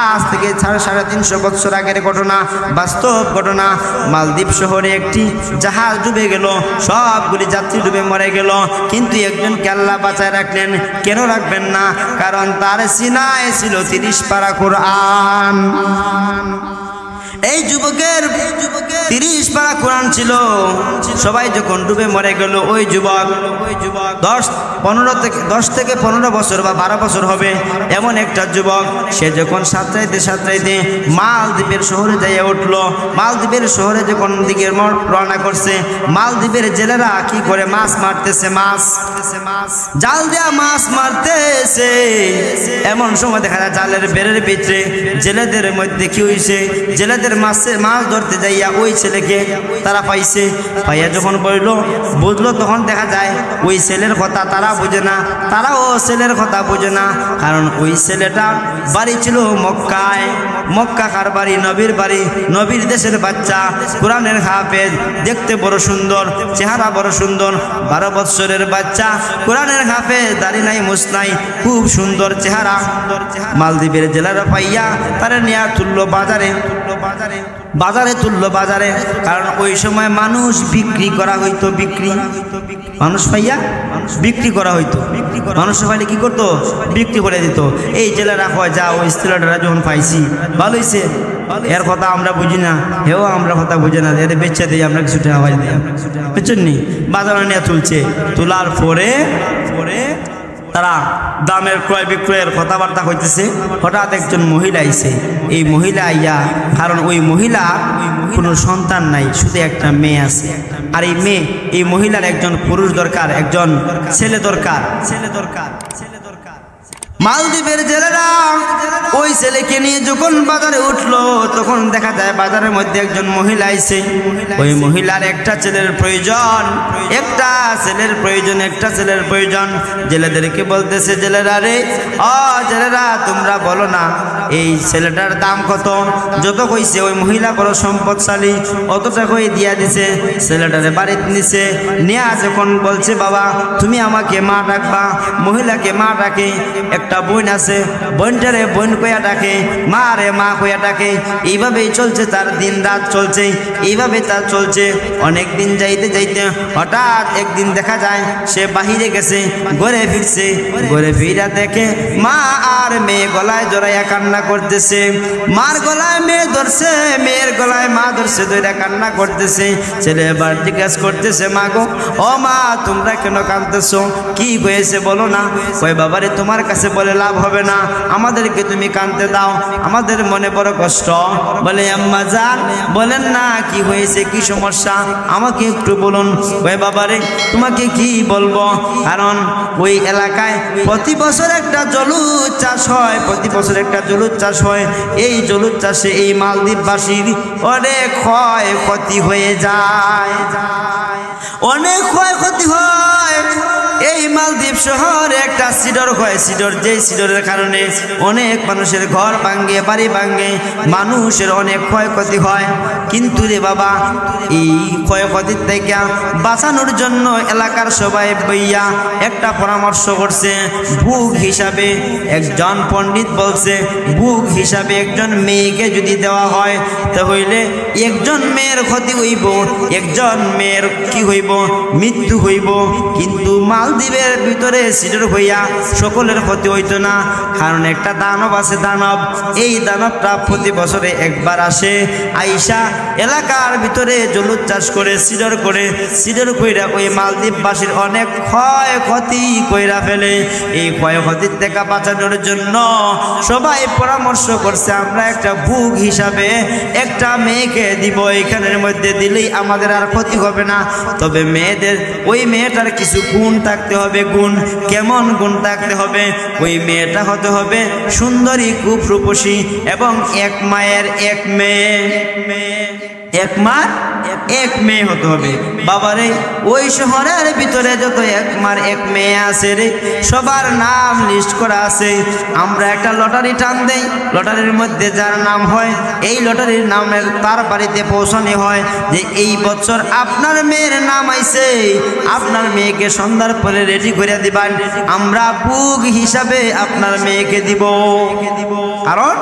আজ থেকে 350 বছর আগের ঘটনা, বাস্তব ঘটনা। মালদ্বীপ শহরে একটি জাহাজ ডুবে গেল, সবগুলি যাত্রী ডুবে মরে গেল, কিন্তু একজনকে আল্লাহ বাঁচায় রাখলেন। কেন রাখবেন না? কারণ তার সিনায় ছিল 30 পারা কোরআন। এই যুবকের 30 পারা কোরআন ছিল। সবাই যখন ডুবে মরে গেল, ওই যুবক 10 থেকে 15 বছর বা 12 বছর হবে এমন একটা যুবক, সে যখন সাঁতরাইতে মালদ্বীপের শহরে যাইয়া উঠল। মালদ্বীপের শহরে যখন দিকে রওনা করছে, মালদ্বীপের জেলেরা কি করে? মাছ মারতেছে, মাছ জাল দেয়া মাছ মারতেছে। এমন সময় দেখা যায় জালের বেড়ের ভিতরে জেলেদের মধ্যে কি হয়েছে? জেলেদের মাছ ধরতে যাইয়া ওই ছেলেকে তারা পাইছে। পাইয়া যখন বুঝলো, তখন দেখা যায় ওই ছেলের কথা তারা বোঝে না, তারাও ছেলের কথা বোঝে না। কারণ ওই ছেলেটা বাড়ি ছিল মক্কায়। মক্কা কার বাড়ি? নবীর বাড়ি, নবীর দেশের বাচ্চা, কোরআনের হাফেজ, দেখতে বড় সুন্দর, চেহারা বড় সুন্দর, 12 বছরের বাচ্চা, কোরআনের হাফেজ, দাড়ি নাই, মুছ নাই, খুব সুন্দর চেহারা। মালদ্বীপের জেলারা পাইয়া তারা নিয়ে তুললো বাজারে তুললো বাজারে। কারণ ওই সময় মানুষ বিক্রি করা হইতো, মানুষ পাইয়া বিক্রি করা হইতো। মানুষ পাইলে কি করতো? বিক্রি করে দিত। এই জেলেরা কয়, যা ওই ছেলেটা যখন পাইছি ভালো হয়েছে, এর কথা আমরা বুঝি না, হেও আমরা কথা বুঝি না, এর বেচে দিই আমরা, কিছু টাকা পাই দিই, বুঝছেন নি? বাজারে নিয়ে তুলছে। তোলার পরে তারা দামের ক্রয় বিক্রয়ের কথাবার্তা হইতেছে। হঠাৎ একজন মহিলা আইছে। এই মহিলা আইয়া, কারণ ওই মহিলা কোনো সন্তান নাই, শুধু একটা মেয়ে আছে। আর এই মহিলার একজন পুরুষ দরকার, একজন ছেলে দরকার। মালদ্বীপের জেলেরা ওই ছেলেকে নিয়ে যখন বাজারে উঠলো তখন দেখা যায় বাজারের মধ্যে একজন মহিলা আইছে। ওই মহিলার একটা ছেলের প্রয়োজন, একটা ছেলের প্রয়োজন। জেলেদেরকে বলতেছে, জেলেরা রে, জেলেরা তোমরা বলো না এই ছেলেটার দাম কত? যত কইছে ওই মহিলা বড় সম্পদশালী, অত টাকাই দিয়া দিছে। ছেলেটারে বাড়িতে নিছে, নিয়ে যখন বলছে বাবা তুমি আমাকে মা ডাকবা, মহিলাকে মা ডাকে। একটা বোন আছে, বোনটারে বোন কইয়া ডাকে, মা রে মা কইয়া ডাকে। এইভাবেই চলছে তার দিন রাত চলছে, এইভাবে তার চলছে। অনেক দিন যাইতে যাইতে হঠাৎ একদিন দেখা যায় সে বাহিরে গেছে, ঘরে ফিরছে। ঘরে ফিরা দেখে মা আর মেয়ে গলায় জড়াইয়া কান্না করতেছে। মার গলায় মেয়ে ধরছে, মেয়ের গলায় মা ধরছে, ধরে কান্না করতেছে। ছেলে এবার জিজ্ঞাসা করতেছে, মা গো, ও মা তোমরা কেন কাঁদতেছো? কি হয়েছে বলো না? কই বাবারে তোমার কাছে বলে লাভ হবে না, আমাদেরকে তুমি কাঁদতে দাও, আমাদের মনে বড় কষ্ট। বলে আম্মা জান বলেন না কি হয়েছে, কি সমস্যা আমাকে একটু বলুন। কই বাবারে তোমাকে কি বলবো, কারণ ওই এলাকায় প্রতি বছর একটা জলুদ চাষ হয়, প্রতি বছর একটা জলুদ চাষ হয়। এই জলুদ চাষে এই মালদ্বীপবাসীর অনেক ক্ষয়ক্ষতি হয়ে যায়, অনেক ক্ষয়ক্ষতি হয়। এই মালদ্বীপ শহরে একটা সিডর হয়, যেই সিডরের কারণে অনেক মানুষের ঘর ভাঙে, বাড়ি ভাঙে, মানুষের অনেক ক্ষয়ক্ষতি হয়। কিন্তু রে বাবা এই ক্ষয়ক্ষতির থেকে বাঁচানোর জন্য এলাকার সবাই বইয়া একটা পরামর্শ করছে। ভোগ হিসাবে একজন পণ্ডিত বলছে, ভোগ হিসাবে একজন মেয়েকে যদি দেওয়া হয় তাহলে একজন মেয়ের ক্ষতি হইব, একজন মেয়ের কি হইব, মৃত্যু হইব। কিন্তু মালদ্বীপের ভিতরে সিডর হইয়া সকলের ক্ষতি হইতো না, কারণ একটা দানব আছে, দানব। এই দানবটা প্রতি বছরে একবার আসে, আইসা এলাকার ভিতরে জলুদ চাষ করে, সিডর কইরা ওই মালদ্বীপবাসীর অনেক ক্ষয়ক্ষতি কইরা ফেলে। এই ক্ষয়ক্ষতির থেকে বাঁচানোর জন্য সবাই পরামর্শ করছে আমরা একটা ভোগ হিসাবে একটা মেয়েকে দিব, এখানের মধ্যে দিলেই আমাদের আর ক্ষতি হবে না। তবে মেয়েদের ওই মেয়েটার কিছু গুণ থাকতে হবে। গুণ কেমন গুণ থাকতে হবে? ওই মেয়েটা হতে হবে সুন্দরী, খুব রূপসী এবং এক মায়ের এক মেয়ে, এক মার এক মেয়ে হতে হবে। বাবারে ওই শহরের ভিতরে যত এক মার এক মেয়ে আছে রে, সবার নাম লিস্ট করা আছে। আমরা একটা লটারি টান দেই, লটারির মধ্যে যার নাম হয় এই লটারির নামের তার বাড়িতে পৌঁছানো হয় যে এই বছর আপনার মেয়ের নাম আইছে, আপনার মেয়েকে সন্ধ্যার পরে রেডি করে দিবেন, আমরা বুক হিসাবে আপনার মেয়েকে দিব। কারণ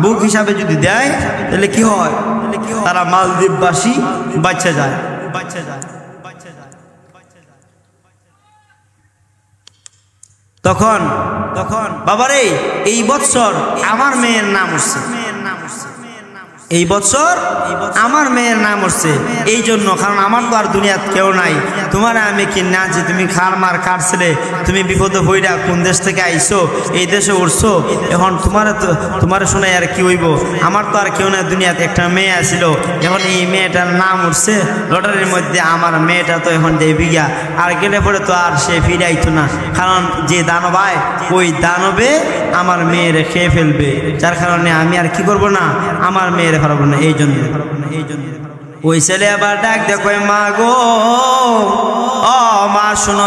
বুক হিসাবে যদি দেয় তাহলে কি হয়, তারা মালদ্বীপবাসী বাঁচে যায়। তখন বাবারে এই বছর আমার মেয়ের নাম উঠছে, এই বছর আমার মেয়ের নাম উঠছে। এই জন্য, কারণ আমার তো আর দুনিয়াত কেউ নাই, তোমার আমি কি না যে তুমি খার ছেলে, তুমি বিপদে হইরা কোন দেশ থেকে আইছো, এই দেশে উঠছো, এখন তোমার শোনাই আর কি হইব? আমার তো আর কেউ নাই দুনিয়াতে, একটা মেয়ে আসিল, এখন এই মেয়েটার নাম উঠছে লটারির মধ্যে, আমার মেয়েটা তো এখন যাইবি গিয়া, আর গেলে পরে তো আর সে ফিরে আইতো না, কারণ যে দানব আয় ওই দানবে আমার মেয়েরে খেয়ে ফেলবে, যার কারণে আমি আর কি করবো না, আমার মেয়ের পারবো না। এই জন্য ওই ছেলে আবার ডাক দেখো, মা গো, ও মা শোনো,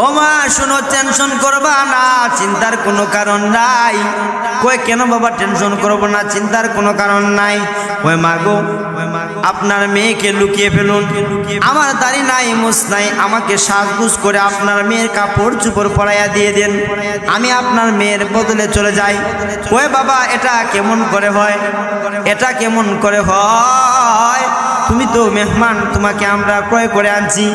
ও মা শোনো, টেনশন করবা না, চিন্তার কোনো কারণ নাই। কই কেন বাবা টেনশন করবো না, চিন্তার কোনো কারণ নাই। ওই মা গো, আপনার মেয়েকে লুকিয়ে ফেলুন, আমার দাড়ি নাই, মুছ নাই, আমাকে সাজগুজ করে আপনার মেয়ের কাপড় চোপড় পরাইয়া দিয়ে দেন, আমি আপনার মেয়ের বদলে চলে যাই। ওই বাবা এটা কেমন করে হয়, এটা কেমন করে হয়? তুমি তো মেহমান, তোমাকে আমরা ক্রয় করে আনছি,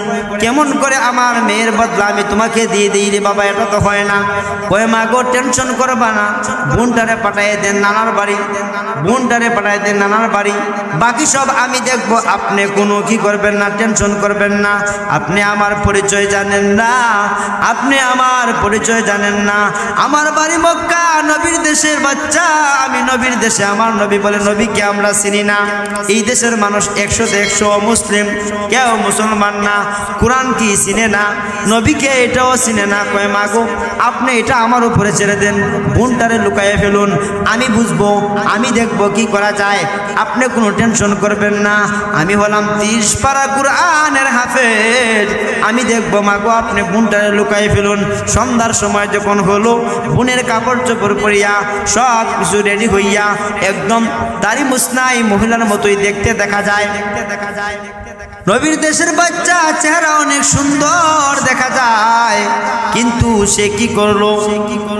কেমন করে আমার মেয়ের বদলা আমি তোমাকে দিয়ে দিই রে বাবা, এটা তো হয় না। ওই মা গো টেনশন করবা না, বোনটারে পাঠাইয়ে দেন নানার বাড়ি, বোনটারে পাঠাইয়ে দেন নানার বাড়ি, বাকি সব আমি দেখবো, আপনি কোনো কি করবেন না, টেনশন করবেন না। আপনি আমার পরিচয় জানেন না, আপনি আমার পরিচয় জানেন না, আমার বাড়ি মক্কা, নবীর দেশের বাচ্চা, আমি নবীর দেশে, আমার নবী বলে নবীকে আমরা চিনি না। এই দেশের মানুষ 100 100 মুসলিম, কেউ মুসলমান না, কোরআন কি চিনে না, নবীকে এটাও চিনে না। কয় মাগো আপনি এটা আমার উপরে ছেড়ে দেন, বোনটারে লুকাইয়ে ফেলুন, আমি বুঝবো, আমি দেখব কি করা যায়, আপনি কোনো টেনশন করবেন না। আমি হলাম 30 পারা কোরআনের হাফেজ, আমি দেখবো মাগো আপনি বোনটারে লুকাইয়ে ফেলুন। সন্ধ্যার সময় যখন হলো, বোনের কাপড় চোপড় পরিয়া সব কিছু রেডি হইয়া একদম দাড়ি মুছনাই মহিলার মতোই দেখতে দেখা যায়। নবীর দেশের বাচ্চা, চেহারা অনেক সুন্দর দেখা যায়, কিন্তু সে কি করলো,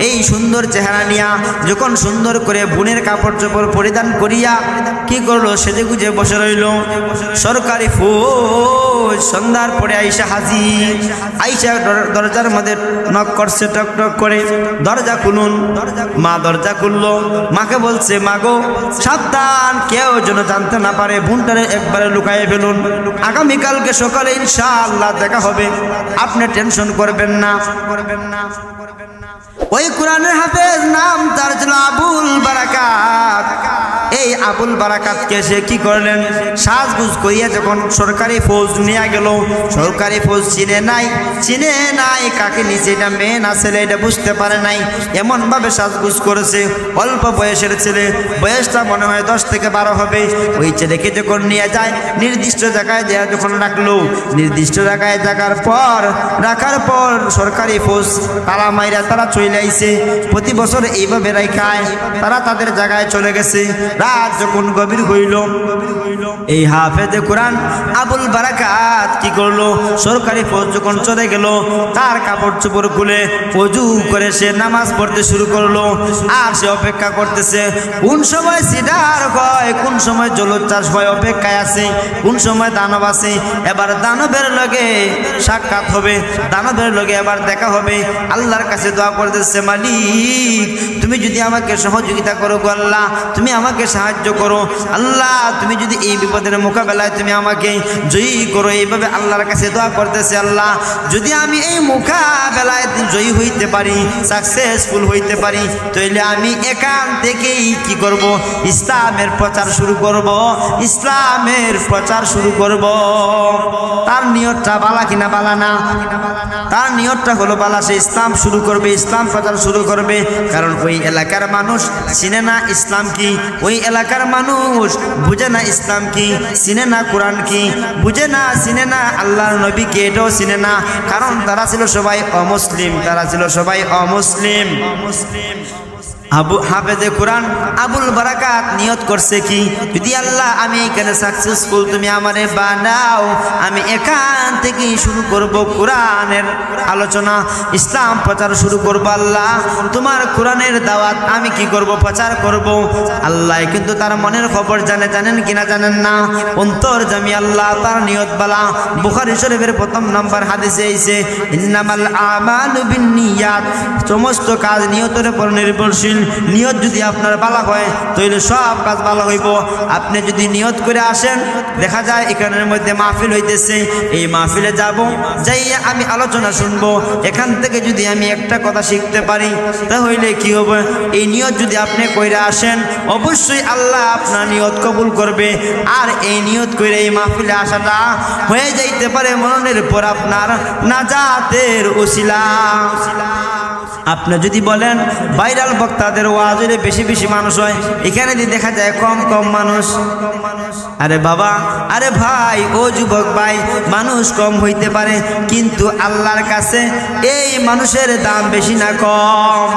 এই সুন্দর চেহারা নিয়া যখন সুন্দর করে বোনের কাপড় চোপড় পরিধান করিয়া কি করলো, সেজে গুজে বসে রইল। সরকারি ফৌজ সন্ধ্যার পরে আইসা হাজির, আইসা দরজার মধ্যে নক করছে, টক টক করে, দরজা খুলুন। মা দরজা খুললো, মাকে বলছে মাগো সাবধান, কেউ যেন জানতে না পারে, বোনটারে একবারে লুকাইয়ে ফেলুন, আগামীকালকে সকালে ইনশাআল্লাহ দেখা হবে, আপনি টেনশন করবেন না। ওই কোরআনের হাফেজ নাম তার ছিল আবুল বারাকাত। এই আবুল বারাকাতকে সে কি করলেন, সাজগুজ করিয়া যখন সরকারি ফৌজ নিয়ে গেল, সরকারি ফৌজ চিনে নাই কাকে নিচে, এটা মেয়ে না ছেলে এটা বুঝতে পারে নাই, এমনভাবে সাজগুজ করেছে। অল্প বয়সের ছেলে, বয়সটা মনে হয় 10 থেকে 12 হবে। ওই ছেলেকে যখন নিয়ে যায় নির্দিষ্ট জায়গায় দেয়া যখন রাখলো, নির্দিষ্ট জায়গায় রাখার পর সরকারি ফৌজ তারা মাইরা তারা চলে আইছে। প্রতি বছর এইভাবে রাখায় তারা তাদের জায়গায় চলে গেছে। রাত যখন গভীর হইল, এই হাফেজে কোরআন আবুল বারাকাত কি করলো, সরকারি ফৌজ যখন চলে গেল, তার কাপড় চোপড় খুলে ওযু করে সে নামাজ পড়তে শুরু করলো। আর সে অপেক্ষা করতেছে কোন সময় সিডার হয়, কোন সময় জলোচ্ছ্বাস হয়, অপেক্ষায় আছে, কোন সময় দানব আছে, এবার দানবের লগে সাক্ষাৎ হবে, দানবের লগে এবার দেখা হবে। আল্লাহর কাছে দোয়া করতেছে, মালিক তুমি যদি আমাকে সহযোগিতা করো গো আল্লাহ, তুমি আমাকে সাহায্য করো আল্লাহ, তুমি যদি এই বিপদের মোকাবেলায় তুমি আমাকে জয়ী করো। এইভাবে আল্লাহর কাছে দোয়া করতেছে, আল্লাহ যদি আমি এই মোকাবেলায় জয়ী হইতে পারি, সাকসেসফুল হইতে পারি, তাহলে আমি এখান থেকেই কি করব, ইসলামের প্রচার শুরু করব, ইসলামের প্রচার শুরু করব। তার নিয়তটা বালা কিনা বালা না, তার নিয়তটা হলো বালা, সে ইসলাম শুরু করবে, ইসলাম প্রচার শুরু করবে। কারণ ওই এলাকার মানুষ চিনে না ইসলাম কি, ওই এলাকার মানুষ বুঝে না ইসলাম কি, চিনে না কোরআন কি, বুঝে না, চিনে না আল্লাহর নবী কে, এটাও চিনে না। কারণ তারা ছিল সবাই অমুসলিম, তারা ছিল সবাই অমুসলিম। হাফেজে কোরআন আবুল বারাকাত নিয়ত করছে কি, যদি আল্লাহ আমি এখানে সাকসেসফুল তুমি আমারে বানাও, আমি এখান থেকেই শুরু করব কোরআনের আলোচনা, ইসলাম প্রচার শুরু করব। আল্লাহ তোমার কোরআনের দাওয়াত আমি কি করব, প্রচার করব। আল্লাহ কিন্তু তার মনের খবর জানেন কিনা জানেন না, অন্তর্যামী আল্লাহ। তার নিয়ত বালা। বুখারী শরীফের 1 নম্বর হাদিসে আইছে, ইন্নামাল আমালু বিন্নিয়াত, সমস্ত কাজ নিয়তের উপর নির্ভরশীল। নিয়ত যদি আপনার ভালো হয় তাহলে সব কাজ ভালো হইব। আপনি যদি নিয়ত করে আসেন, দেখা যায় এখানের মধ্যে মাহফিল হইতেছে, এই মাহফিলে যাব, যাইয়া আমি আলোচনা শুনবো, এখান থেকে যদি আমি একটা কথা শিখতে পারি তাহলে কি হবে, এই নিয়ত যদি আপনি কইরা আসেন অবশ্যই আল্লাহ আপনার নিয়ত কবুল করবে। আর এই নিয়ত কইরা এই মাহফিলে আসাটা হয়ে যাইতে পারে মরণের পর আপনার নাজাতের ওসিলা। আপনি যদি বলেন ভাইরাল বক্তাদের ওয়াজে বেশি বেশি মানুষ হয়, এখানে যদি দেখা যায় কম কম মানুষ, আরে বাবা, আরে ভাই, ও যুবক ভাই, মানুষ কম হইতে পারে কিন্তু আল্লাহর কাছে এই মানুষের দাম বেশি না কম,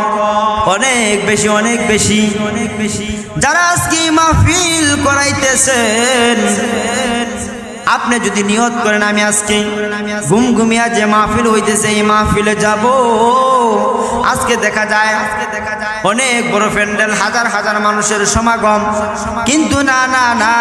অনেক বেশি, অনেক বেশি, অনেক বেশি। যারা আজকে মাহফিল করাইতেছেন, আপনি যদি নিয়ত করেন আমি আজকে ঘুমিয়া যে মাহফিল হইতেছে এই মাহফিলে যাব, আজকে দেখা যায় অনেক বড় প্যান্ডেল, হাজার হাজার মানুষের সমাগম, কিন্তু না না না,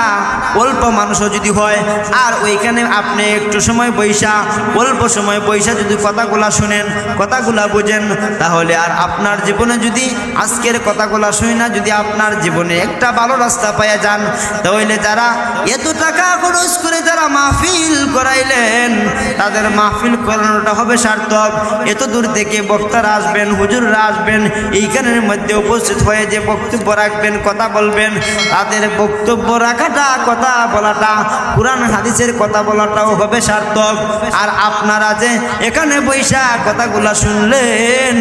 অল্প মানুষও যদি হয় আর ওইখানে আপনি একটু সময় বৈশা, অল্প সময় বৈশা যদি কথাগুলা শুনেন, কথাগুলা বুঝেন, তাহলে আর আপনার জীবনে যদি আজকের কথাগুলা শুনে না, যদি আপনার জীবনে একটা ভালো রাস্তা পাইয়া যান, তাহলে যারা এত টাকা খরচ করে যারা যারা মাহফিল করাইলেন তাদের মাহফিল করানোটা হবে সার্থক। এত দূর থেকে বক্তারা আসবেন, হুজুররা আসবেন, এইখানের মধ্যে উপস্থিত হয়ে যে বক্তব্য রাখবেন, কথা বলবেন, তাদের বক্তব্য রাখাটা, কথা বলাটা, কুরআন হাদিসের কথা বলাটাও হবে সার্থক। আর আপনারা যে এখানে বৈশা কথাগুলা শুনলেন,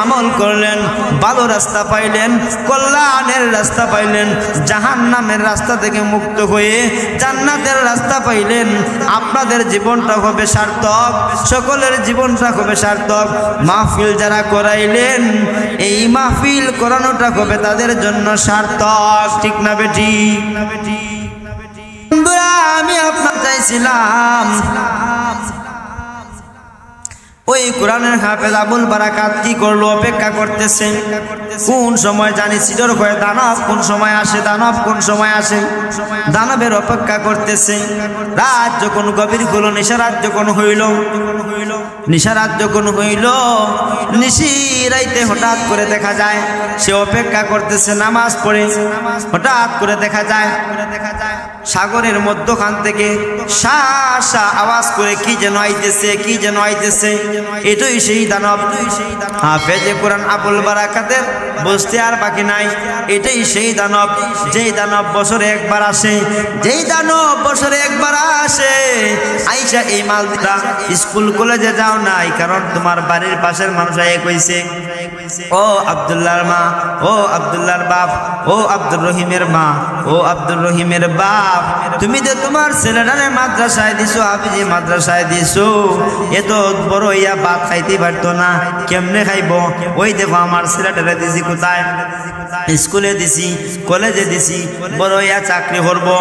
আমল করলেন, ভালো রাস্তা পাইলেন, কল্যাণের রাস্তা পাইলেন, জাহান্নামের রাস্তা থেকে মুক্ত হয়ে জান্নাতের রাস্তা পাইলেন, আপনাদের জীবনটা হবে সার্থক, সকলের জীবনটা হবে সার্থক। মাহফিল যারা করাইলেন এই মাহফিল করানোটা হবে তাদের জন্য সার্থক। ঠিক না বেটি? আমি আপনার চাইছিলাম ওই কোরআনের হাফেজ আবুল বারাকাত কি করলো? অপেক্ষা করতেছে কোন সময় জানি সিজর হয়ে দানব কোন সময় আসে, দানব কোন সময় আসে, দানবের অপেক্ষা করতেছে। রাত যখন গভীর হলো, নিশারাত যখন হইল, নিশারাত যখন হইল, নিশিরাইতে হঠাৎ করে দেখা যায় সে অপেক্ষা করতেছে নামাজ পড়ে। হঠাৎ করে দেখা যায় সাগরের মধ্যখান থেকে শা শা আওয়াজ করে কি যেন আইতেছে, কি যেন আইতেছে। এটাই সেই দানব। হাফেজে কোরআন আবুল বারাকাতের বসতে আর বাকি নাই। এটাই সেই দানব, যেই দানব বছরে একবার আসে, যেই দানব বছরে একবার আসে। আইসা এই মালটা স্কুল কলেজে যাও নাই, কারণ তোমার বাড়ির পাশের মানুষ এক হইছে, ও আব্দুল্লাহর মা, ও আব্দুল্লাহর বাপ, ও আব্দুর রহিমের মা, ও আব্দুর রহিমের বাপ, তুমি যে তোমার ছেলেটারে মাদ্রাসায় দিছো, হাফিজি মাদ্রাসায় দিছো, এত বড় ইয়া ভাত খাইতে পারতো না, কেমনে খাইব? ওই দেখো আমার ছেলেটারে দিছি কোথায়? স্কুলে দিছি, কলেজে দিছি, বড় ইয়া চাকরি করবো।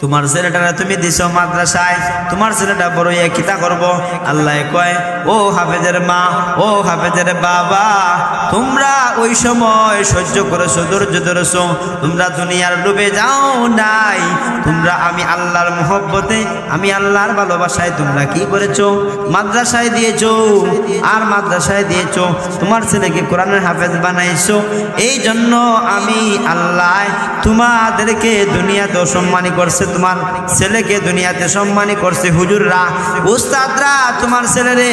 তোমার ছেলেটারা তুমি দিছো মাদ্রাসায়, তোমার ছেলেটা বড় ইয়া কিতা করব? আল্লাহ কয়, ও হাফেজের মা, ও হাফেজের বাবা, তোমরা ওই সময় সহ্য করেছো, ধৈর্য ধরেছো, তোমরা দুনিয়ার ডুবে যাও নাই, তোমরা আমি আল্লাহর মোহব্বতে, আমি আল্লাহর ভালোবাসায় তোমরা কি করেছো? মাদ্রাসায় দিয়েছো। আর মাদ্রাসায় দিয়েছো, তোমার ছেলেকে কোরআনের হাফেজ বানাইছো। এই জন্য আমি আল্লাহ তোমাদেরকে দুনিয়াতেও সম্মানী করছে, তোমার ছেলেকে দুনিয়াতে সম্মানী করছে। হুজুররা, উস্তাদরা তোমার ছেলেরে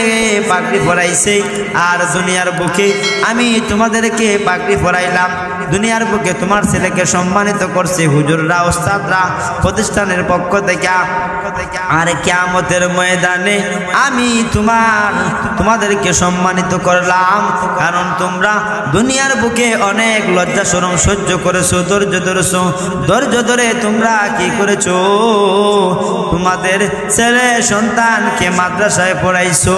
পাগড়ি পরাইছে, আর দুনিয়ার বুকে আমি তোমাদেরকে পাগড়ি পরাইলাম। দুনিয়ার বুকে তোমার ছেলেকে সম্মানিত করছে হুজুররা, উস্তাদরা, প্রতিষ্ঠানের পক্ষ থেকে। আর কিয়ামতের ময়দানে আমি তোমাদেরকে সম্মানিত করলাম, কারণ তোমরা দুনিয়ার বুকে অনেক লজ্জা শরম সহ্য করেছো, ধৈর্য ধরেছো, ধৈর্য ধরে তোমরা কি করেছো? তোমাদের ছেলে সন্তানকে মাদ্রাসায় পড়াইছো।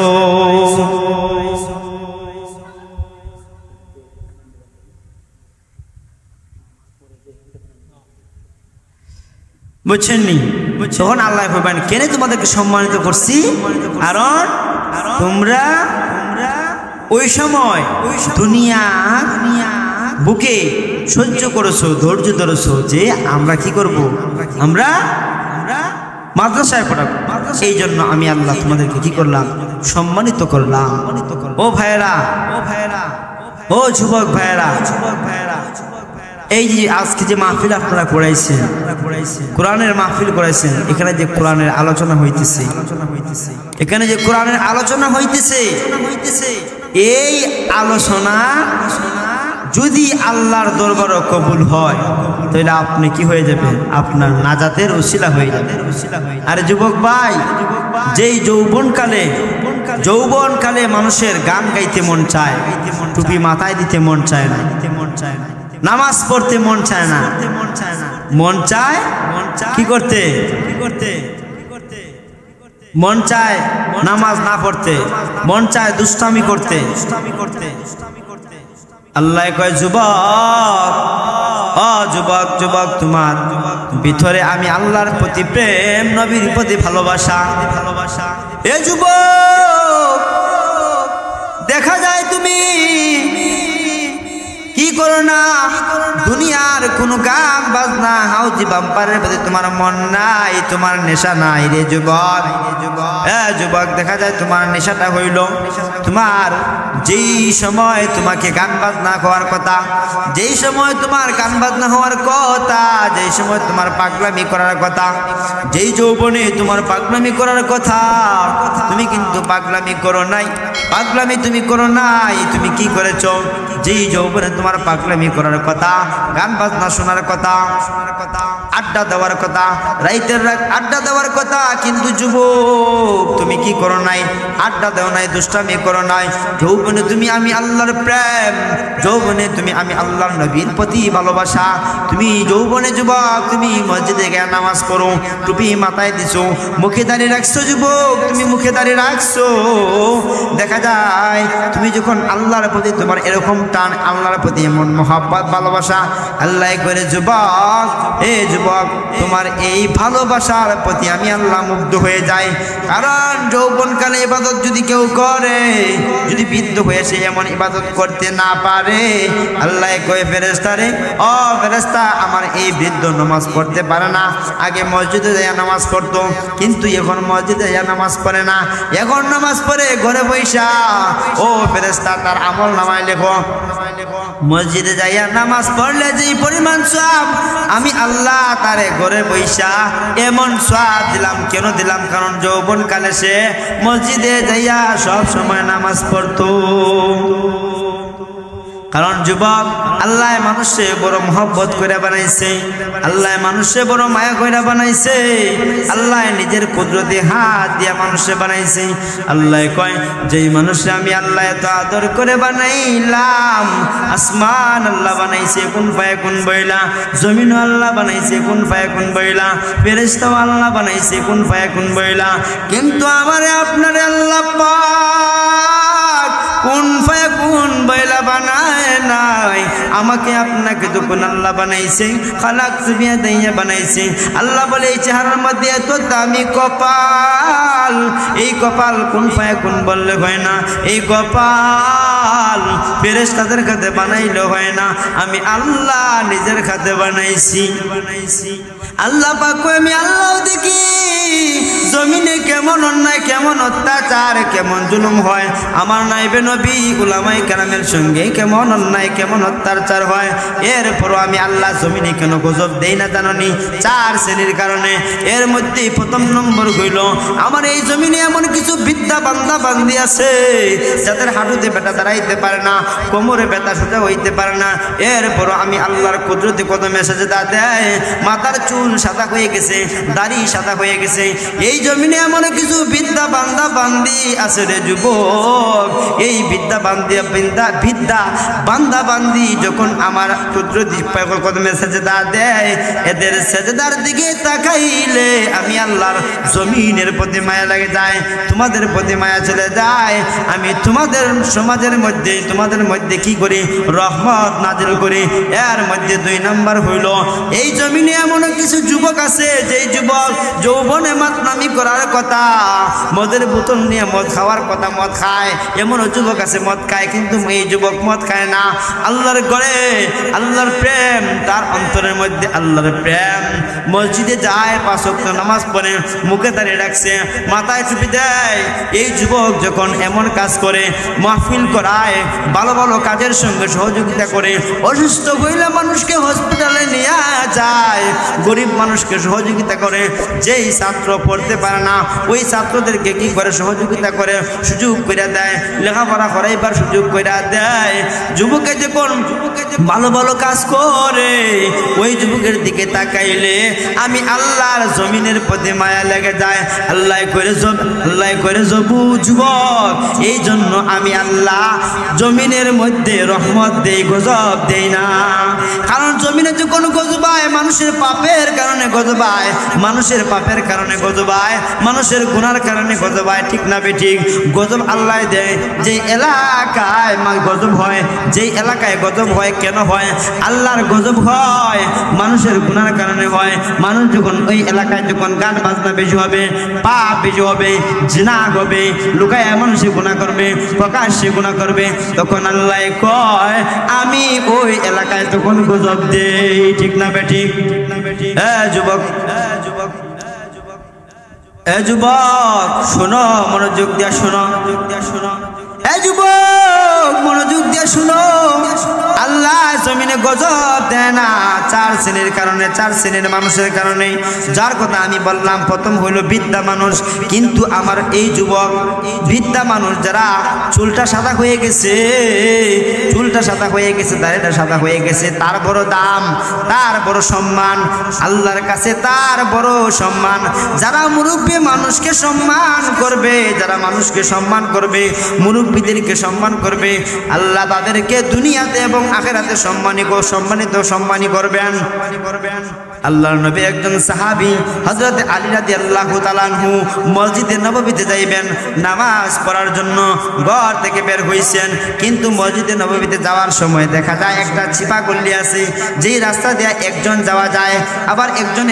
বুঝছেননি? তখন আল্লাহ বলবেন, কেন তোমাদেরকে সম্মানিত করছি? কারণ তোমরা ওই সময় দুনিয়া বুকে সহ্য করেছো, ধৈর্য ধরেছো, যে আমরা কি করব? আমরা মাদ্রাসায় পড়াবো। এই জন্য আমি আল্লাহ তোমাদেরকে কি করলাম? সম্মানিত করলাম। ও ভাইয়েরা, ও যুবক ভাইয়েরা, এই যে আজকে যে মাহফিল আপনারা করাইছেন, কোরআনের মাহফিল করাইছেন, এখানে যে কোরআনের আলোচনা হইতেছে, এখানে যে কোরআনের আলোচনা হইতেছে, এই আলোচনা যদি আল্লাহর দরবারে কবুল হয়, তাহলে আপনি কি হয়ে যাবেন? আপনার নাজাতের ওসিলা হয়ে যাবে। আরে যুবক ভাই, যেই যৌবনকালে মানুষের গান গাইতে মন চায়, টুপি মাথায় দিতে মন চায় না, নামাজ পড়তে মন চায় না, মন চায় কি করতে? মন চায় নামাজ না পড়তে, মন চায় দুষ্টামি করতে। আল্লাহ কয়, যুবক, ও যুবক, যুবক, তোমার ভিতরে আমি আল্লাহর প্রতি প্রেম, নবীর প্রতি ভালোবাসা। এ যুবক, দেখা যায় তুমি কি করো না? দুনিয়ার কোন গান বাজনা, হাউজি বাম্পারের প্রতি তোমার মন নাই, তোমার নেশা নাই রে যুবক। যুবক, দেখা যায় তোমার নেশাটা হইল তোমার যেই সময় তোমাকে গান বাজনা হওয়ার কথা, যেই সময় তোমার গান বাজনা হওয়ার কথা, যেই সময় তোমার পাগলামি করার কথা, যেই যৌবনে তোমার পাগলামি করার কথা, তুমি কিন্তু পাগলামি করো নাই। পাগলামি তুমি করো নাই, তুমি কি করেছো? যেই যৌবনে তোমার পাগলামি করার কথা, গান বাজনা শোনার কথা, আড্ডা দেওয়ার কথা, রাইতের রাত আড্ডা দেওয়ার কথা, কিন্তু যুবক তুমি কি করো নাই? আড্ডা দেও নাই, দুষ্টামি করো নাই। যৌবনে তুমি আমি আল্লাহর প্রেম, যৌবনে তুমি আমি আল্লাহর নবীর প্রতি ভালোবাসা। তুমি যৌবনে যুবক তুমি মসজিদে গিয়ে নামাজ পড়ো, টুপি মাথায় দিছো, মুখে দাঁড়িয়ে রাখছো। যুবক তুমি মুখে দাঁড়িয়ে রাখছো, দেখা যায় তুমি যখন আল্লাহর প্রতি তোমার এরকম টান, আল্লাহর প্রতি এমন মহব্বত ভালোবাসা, আল্লাহ করে যুবক এ যুবক তোমার এই ভালোবাসার প্রতি আমি আল্লাহ মুগ্ধ হয়ে যাই। কারণ যৌবনকালে ইবাদত যদি কেউ করে, যদি বৃদ্ধ হয়ে সে এমন ইবাদত করতে না পারে, আল্লাহ কয়ে ফেরেশতারে, ও ফেরেশতা আমার এই বৃদ্ধ নামাজ পড়তে পারে না। আগে মসজিদে যাইয়া নামাজ পড়তো, কিন্তু এখন মসজিদে যাইয়া নামাজ পড়ে না, এখন নামাজ পড়ে ঘরে বৈশা। ও ফেরেশতা তার আমল নামায় লেখো। মসজিদে যাইয়া নামাজ পড়লে যেই পরিমাণ সওয়াব আমি আল্লাহ তারে ঘরে বৈশা এমন সওয়াব দিলাম। কেন দিলাম? কারণ যৌবনকালে সে মসজিদে যাইয়া সব সময় নামাজ পড়তো। কারণ যুবক আল্লাহ মানুষে বড় মহব্বত করে বানাইছে, আল্লাহ মানুষে বড় মায়া করে বানাইছে, আল্লাহ নিজের কুদরতে হাত দিয়া মানুষে বানাইছে। আল্লাহ কয় যেই মানুষে আমি আল্লাহ এত আদর করে বানাইলাম, আসমান আল্লাহ বানাইছে কুন ফায়াকুন বইলা, জমিন আল্লাহ বানাইছে কুন ফায়াকুন বইলা, ফেরেশতাও আল্লাহ বানাইছে কুন ফায়াকুন বইলা, কিন্তু আমারে আপনারে আল্লাহ পাক কুন ফায়াকুন বইলা বানায় নাই। আমাকে আপনাকে যখন আল্লাহ বানাইছে খালাকতু বিয়াদাইয়া বানাইছে। আল্লাহ বলে এই চেহারার মধ্যে এত দামি কপাল, এই কপাল কুন ফায়াকুন বললে হয় না, এই কপাল ফেরেশতাদের খাতে বানাইলে হয় না, আমি আল্লাহ নিজের খাতে বানাইছি। আল্লাহ পাক আমি আল্লাহ দেখি জমিনে কেমন অন্যায়, কেমন অত্যাচার, কেমন জুলুম হয়, আমার নাইবে নবী উলামায়ে কেরামের সঙ্গে কেমন অন্যায়, কেমন অত্যাচার হয়। এরপরও আমি আল্লাহ জমিনে কেন গজব দেই না জানি? 4 শ্রেণীর কারণে। এর মধ্যে প্রথম নম্বর হইল আমার এই জমিনে এমন কিছু বিদ্যা বান্দা বান্দি আছে যাদের হাঁটুতে ব্যথা দাঁড়াইতে পারে না, কোমরে ব্যথা সোজা হইতে পারে না। এরপরও আমি আল্লাহর কুদরতে কত মেসেজ দেয়, মাথার চুল সাদা হয়ে গেছে, দাড়ি সাদা হয়ে গেছে। এই জমিনে এমন কিছু বিদ্যা বান্দা বান্দি আছে রে যুবক, এই বিদ্যা বান্দা বান্দি যখন আমার কুদরতি কদমে সেজদা দেয়, এদের সেজদার দিকে তাকাইলে আমি আল্লাহর জমিনের প্রতি মায়া লাগে যায়, তোমাদের প্রতি মায়া চলে যায়। আমি তোমাদের সমাজের মধ্যে তোমাদের মধ্যে কি করি? রহমত নাজিল করি। এর মধ্যে 2 নাম্বার হইল এই জমিনে এমন কিছু যুবক আছে যেই যুবক যৌবনে মাতনামি করার কথা, মদের বোতল নিয়ে মদ খাওয়ার কথা, মদ খায়। এমন যুবক আছে মদ খায়, কিন্তু এই যুবক মদ খায় না। আল্লাহর ঘরে আল্লাহর প্রেম তার অন্তরের মধ্যে, আল্লাহর প্রেম। মসজিদে যায়, 5 ওয়াক্ত নামাজ পড়ে, মুখে দাঁড়িয়ে রাখছে, মাথায় টুপি দেয়। এই যুবক যখন এমন কাজ করে, মাহফিল করায়, ভালো ভালো কাজের সঙ্গে সহযোগিতা করে, অসুস্থ হইলে মানুষকে হসপিটালে নিয়ে যায়, গরিব মানুষকে সহযোগিতা করে, যেই ছাত্র পড়তে পারে না ওই ছাত্রদেরকে কি করে? সহযোগিতা করে, সুযোগ করে দেয়, লেখাপড়া করাইবার সুযোগ করে দেয়। যুবকে যখন ভালো ভালো কাজ করে, ওই যুবকের দিকে তাকাইলে আমি আল্লাহর জমিনের প্রতি মায়া লেগে যায়। আল্লাহ করে যুবক, এই জন্য আমি আল্লাহ জমিনের মধ্যে রহমত দেই, গজব দেই না। কারণ জমিনে যখন গজবায়, মানুষের পাপের কারণে গজবায়, মানুষের পাপের কারণে গজবায়, মানুষের গুনার কারণে গজবায়, ঠিক না বেঠিক? গজব আল্লাহ দেয় যে এলাকায় গজব হয়, যেই এলাকায় গজব হয়। কেন হয়? আল্লাহর গজব হয় মানুষের গুনার কারণে হয়। মানুষ যখন ওই এলাকায় যখন গান বাজনা বেশি হবে, পাপ বেশি হবে, জিনা হবে, লুকায় মানুষে গুনাহ করবে, প্রকাশ্যে গুনাহ করবে, তখন আল্লাহ কয় আমি ওই এলাকায় তখন গজব দেই, ঠিক না বেঠিক? যুবক যুবক শোনো, মনোযোগ দিয়া শোনো, যুবক মনোযোগ দিয়ে শুনো, আল্লাহ জমিনে গজব দেয় না চার শ্রেণীর কারণে, চার শ্রেণীর মানুষের কারণে, যার কথা আমি বললাম। প্রথম হইল বৃদ্ধা মানুষ। কিন্তু আমার এই যুবক বৃদ্ধা মানুষ যারা চুলটা সাদা হয়ে গেছে, চুলটা সাদা হয়ে গেছে, দাড়িটা সাদা হয়ে গেছে, তার বড় দাম, তার বড় সম্মান আল্লাহর কাছে, তার বড় সম্মান। যারা মুরব্বী মানুষকে সম্মান করবে, যারা মানুষকে সম্মান করবে, মুরব্বীদেরকে সম্মান করবে, আল্লাহ তাদেরকে দুনিয়াতে এবং আখিরাতে সম্মানী করবেন। আল্লাহর নবী একজন সাহাবী হযরত আলী রাদিয়াল্লাহু তাআলা আনহু মসজিদে নববীতে যাইবেন নামাজ পড়ার জন্য ঘর থেকে বের হইছেন। কিন্তু মসজিদে নববীতে যাওয়ার সময় দেখা যায় একটা চিপা গলি আছে, যেই রাস্তা দিয়ে একজন যাওয়া যায়, আবার একজন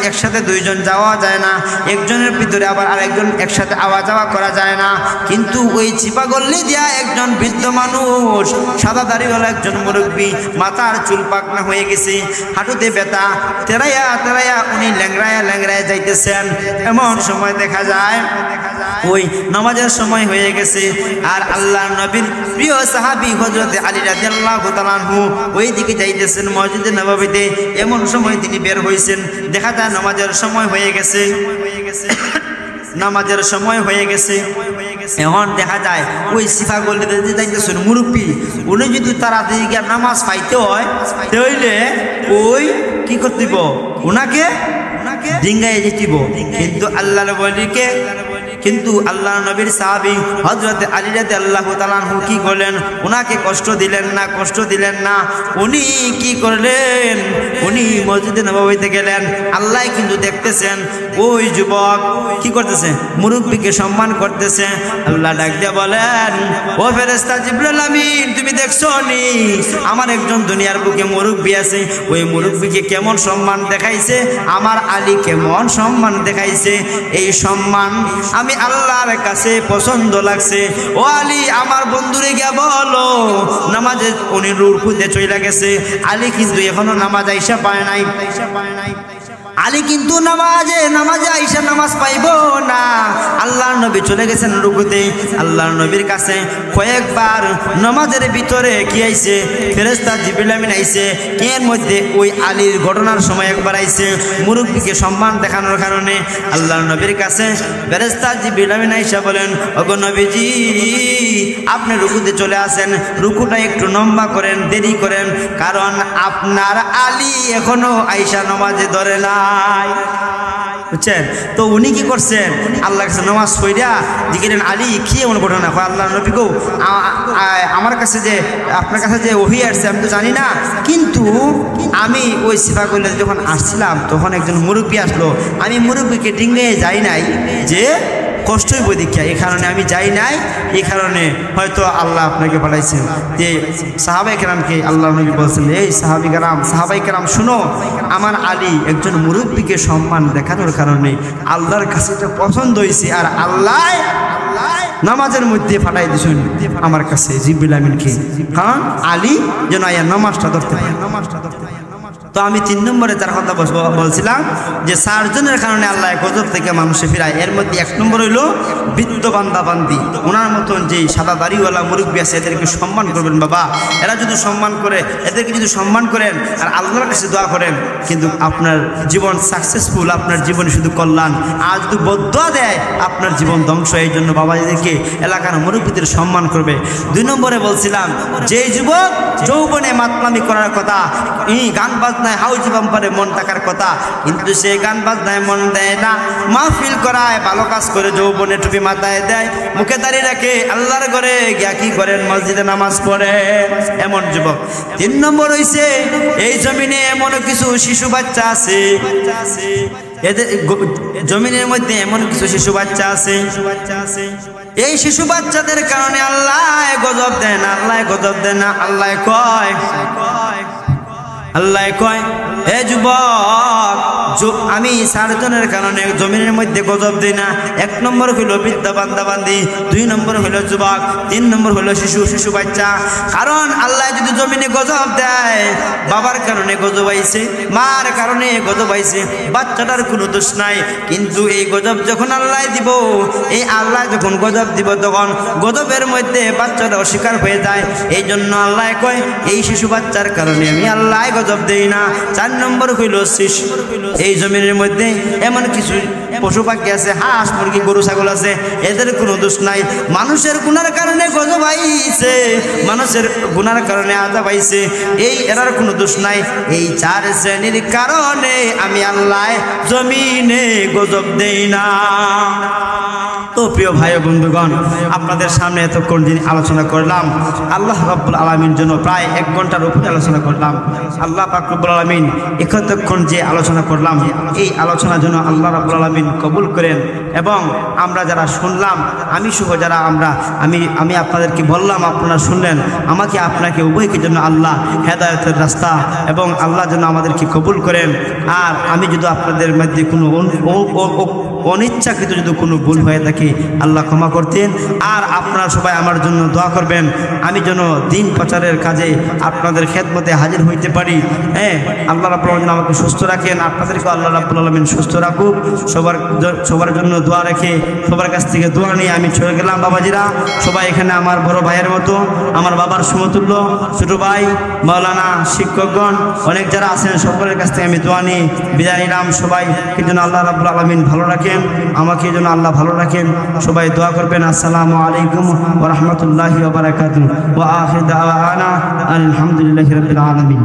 একসাথে দুইজন যাওয়া যায় না, একজনের ভিতরে আবার আরেকজন একসাথে আওয়া যাওয়া করা যায় না। কিন্তু ওই চিপা গলি দিয়া একজন বৃদ্ধ মানুষ, সাদা দাড়িওয়ালা একজন মুরব্বী, মাথার চুল পাকনা হয়ে গেছে, হাঁটুতে ব্যথা, তেরাইয়া উনি ল্যাংড়ায়া যাইতেছেন। এমন সময় দেখা যায় ওই নামাজের সময় হয়ে গেছে, আর আল্লাহর নবীর প্রিয় সাহাবী হযরত আলী রাদিয়াল্লাহু তাআলা আনহু ওই দিকে যাইতেছেন মসজিদে নববীতে। এমন সময় তিনি বের হইছেন, দেখা যায় নামাজের সময় হয়ে গেছে, নামাজের সময় হয়ে গেছে। এখন দেখা যায় ওই সিফা গলিতে যাইতেছেন মুরব্বী, উনি যদি তাড়াতাড়ি গিয়ে নামাজ পাইতে হয় তাহলে ওই কি করতে দিব, ওনাকে ডিঙ্গাই যেতিব। কিন্তু আল্লাহর বলিকে, কিন্তু আল্লাহ নবীর সাহাবী হযরত আলী রাদিয়াল্লাহু তাআলা আনহু কি করলেন, ওনাকে কষ্ট দিলেন না। উনি কি করলেন, উনি মসজিদে নববীতে গেলেন। আল্লাহ কিন্তু দেখতেছেন ওই যুবক কি করতেছে, মুরব্বীকে সম্মান করতেছে। আল্লাহ ডাক দিয়ে বলেন, ও ফেরেশতা জিবরাইল আমিন, তুমি দেখছো নি আমার একজন দুনিয়ার বুকে মুরব্বী আছে, ওই মুরব্বীকে কেমন সম্মান দেখাইছে, আমার আলী কেমন সম্মান দেখাইছে। এই সম্মান আমি আল্লাহর কাছে পছন্দ লাগছে। ও আলী, আমার বন্ধুরে গিয়া বলো নামাজে উনি রুকুতে চলে গেছে। আলী কিন্তু এখনো নামাজ আইসা পায় নাই, আলী কিন্তু নামাজে আইসা নামাজ পাইব না। আল্লাহর নবী চলে গেছেন রুকুতে। আল্লাহর নবীর কাছে কয়েকবার নামাজের ভিতরে কি আইছে, ফেরেশতা জিবরিল আমিন আইছে। এর মধ্যে ওই আলীর ঘটনার সময় একবার আইছে, মুরব্বীকে সম্মান দেখানোর কারণে। আল্লাহর নবীর কাছে ফেরেশতা জিবরিল আমিন আইসা বলেন, ওগো নবীজি, আপনি রুকুতে চলে আসেন, রুকুটা একটু লম্বা করেন, দেরি করেন, কারণ আপনার আলী এখনো আইসা নামাজে ধরে না। বুঝছেন? তো উনি কি করছেন, আল্লাহর কাছে নামাজ পড়িয়া জিজ্ঞেলেন, আলী কি এমন ঘটনা? আল্লাহ নবী গো, আমার কাছে যে আপনার কাছে যে ওহী আসছে আমি তো জানি না, কিন্তু আমি ওই সিফা করলে যখন আসছিলাম তখন একজন মুরব্বী আসলো, আমি মুরব্বীকে ডিঙ্গে যাই নাই যে কষ্টই বই দীক্ষা, এই কারণে আমি যাই নাই, এই কারণে হয়তো আল্লাহ আপনাকে পাঠাইছেন। যে সাহাবায়ে কেরামকে আল্লাহ নবী বলছেন, এই সাহাবায়ে কেরাম শুনো, আমার আলী একজন মুরব্বীকে সম্মান দেখানোর কারণে আল্লাহর কাছে এটা পছন্দ হয়েছে, আর আল্লাহ নামাজের মধ্যে পাঠাই দিয়েছেন আমার কাছে জিবরিল আমিনকে, কারণ আলী যেন আয়া নামাজটা ধরতে পারে। তো আমি 3 নম্বরে যার কথা বলছিলাম যে 4 জনের কারণে আল্লাহ গজব থেকে মানুষে ফিরায়। এর মধ্যে 1 নম্বর হইল বৃদ্ধ বান্দাবান্দি। ওনার মতন যে সাদা দাড়িওয়ালা মুরব্বী আছে এদেরকে সম্মান করবেন বাবা। এরা যদি সম্মান করে, এদেরকে যদি সম্মান করেন আর আল্লাহর কাছে দোয়া করেন, কিন্তু আপনার জীবন সাকসেসফুল, আপনার জীবনে শুধু কল্যাণ। আর যদি বদদোয়া দেয় আপনার জীবন ধ্বংস। এই জন্য বাবা এদেরকে এলাকার মুরব্বীদের সম্মান করবে। 2 নম্বরে বলছিলাম যে যুবক যৌবনে মাতলামি করার কথা, গান বাজনা হাউজি বাম্পারে মন থাকার কথা, কিন্তু সে গান বাজনায় মন দেয় না, মাহফিল করায়, ভালো কাজ করে, যৌবনে টুপি মাথায় দেয়, মুখে দাঁড়িয়ে রাখে, আল্লাহর ঘরে গিয়া কি করেন, মসজিদে নামাজ পড়ে, এমন যুবক। 3 নম্বর হইছে এই জমিনে এমন কিছু শিশু বাচ্চা আছে, এদের জমিনের মধ্যে এমন কিছু শিশু বাচ্চা আছে, এই শিশু বাচ্চাদের কারণে আল্লাহ গজব দেয় না, আল্লাহ কয় এ যুবক, আমি 4 জনের কারণে জমিনের মধ্যে গজব দিই না। 1 নম্বর হইল বৃদ্ধা বান্দাবান্দি, 2 নম্বর হইল যুবক, 3 নম্বর হইল শিশু বাচ্চা। কারণ আল্লাহ যদি জমিনে গজব দেয়, বাবার কারণে গজব আইছে, মার কারণে গজব আইছে, বাচ্চাটার কোনো দোষ নাই। কিন্তু এই গজব যখন আল্লাহ দিব, এই আল্লাহ যখন গজব দিব, তখন গজবের মধ্যে বাচ্চাটা অস্বীকার হয়ে যায়। এই জন্য আল্লাহ কয়, এই শিশু বাচ্চার কারণে আমি আল্লাহ গজব দেই না। 4 নম্বর হইল শিশু। এই জমিনের মধ্যে এমন কিছু পশু পাখি আছে, হাঁস মুরগি গরু ছাগল আছে, এদের কোনো দোষ নাই। মানুষের গুনার কারণে গজব আইছে, মানুষের গুনার কারণে আযাব আইছে, এরার কোনো দোষ নাই। এই 4 শ্রেণীর কারণে আমি আল্লাহ জমিনে গজব দেই না। তো প্রিয় ভাই ও বন্ধুগণ, আপনাদের সামনে এতক্ষণ যিনি আলোচনা করলাম, আল্লাহ রাব্বুল আলামিন জন্য প্রায় 1 ঘন্টার উপরে আলোচনা করলাম। আল্লাহ পাক রব্বুল আলামিন এতক্ষণ যে আলোচনা করলাম, এই আলোচনার জন্য আল্লাহ রাব্বুল আলামিন কবুল করেন। এবং আমরা যারা শুনলাম, আমি সহ যারা আমি আপনাদেরকে বললাম, আপনারা শুনলেন, আমাকে আপনাকে উভয়কে জন্য আল্লাহ হেদায়েতের রাস্তা এবং আল্লাহ যেন আমাদেরকে কবুল করেন। আর আমি যদি আপনাদের মধ্যে কোনো অনিচ্ছাকৃত যদি কোনো ভুল হয়ে থাকে, আল্লাহ ক্ষমা করতেন। আর আপনারা সবাই আমার জন্য দোয়া করবেন, আমি যেন দিন প্রচারের কাজে আপনাদের খেদমতে হাজির হইতে পারি। আল্লাহ রাব্বুল আলামিন আমাকে সুস্থ রাখেন, আপনাদেরকে আল্লাহ রাব্বুল আলামিন সুস্থ রাখুক। সবার জন্য দোয়া রেখে, সবার কাছ থেকে দোয়া নিয়ে আমি চলে গেলাম। বাবাজিরা সবাই এখানে আমার বড় ভাইয়ের মতো, আমার বাবার সমতুল্য ছোট ভাই, মাওলানা, শিক্ষকগণ অনেক যারা আছেন, সকলের কাছ থেকে আমি দোয়া নিয়ে বিদায় নিলাম। সবাই যেন আল্লাহ রাব্বুল আলামিন ভালো রাখেন, আমাকে যেন আল্লাহ ভালো রাখেন। সবাই দোয়া করবেন। আসসালামু আলাইকুম ওয়া রাহমাতুল্লাহি ওয়া বারাকাতুহু ওয়া আখিরু দাওয়ানা আলহামদুলিল্লাহি রাব্বিল আলামিন।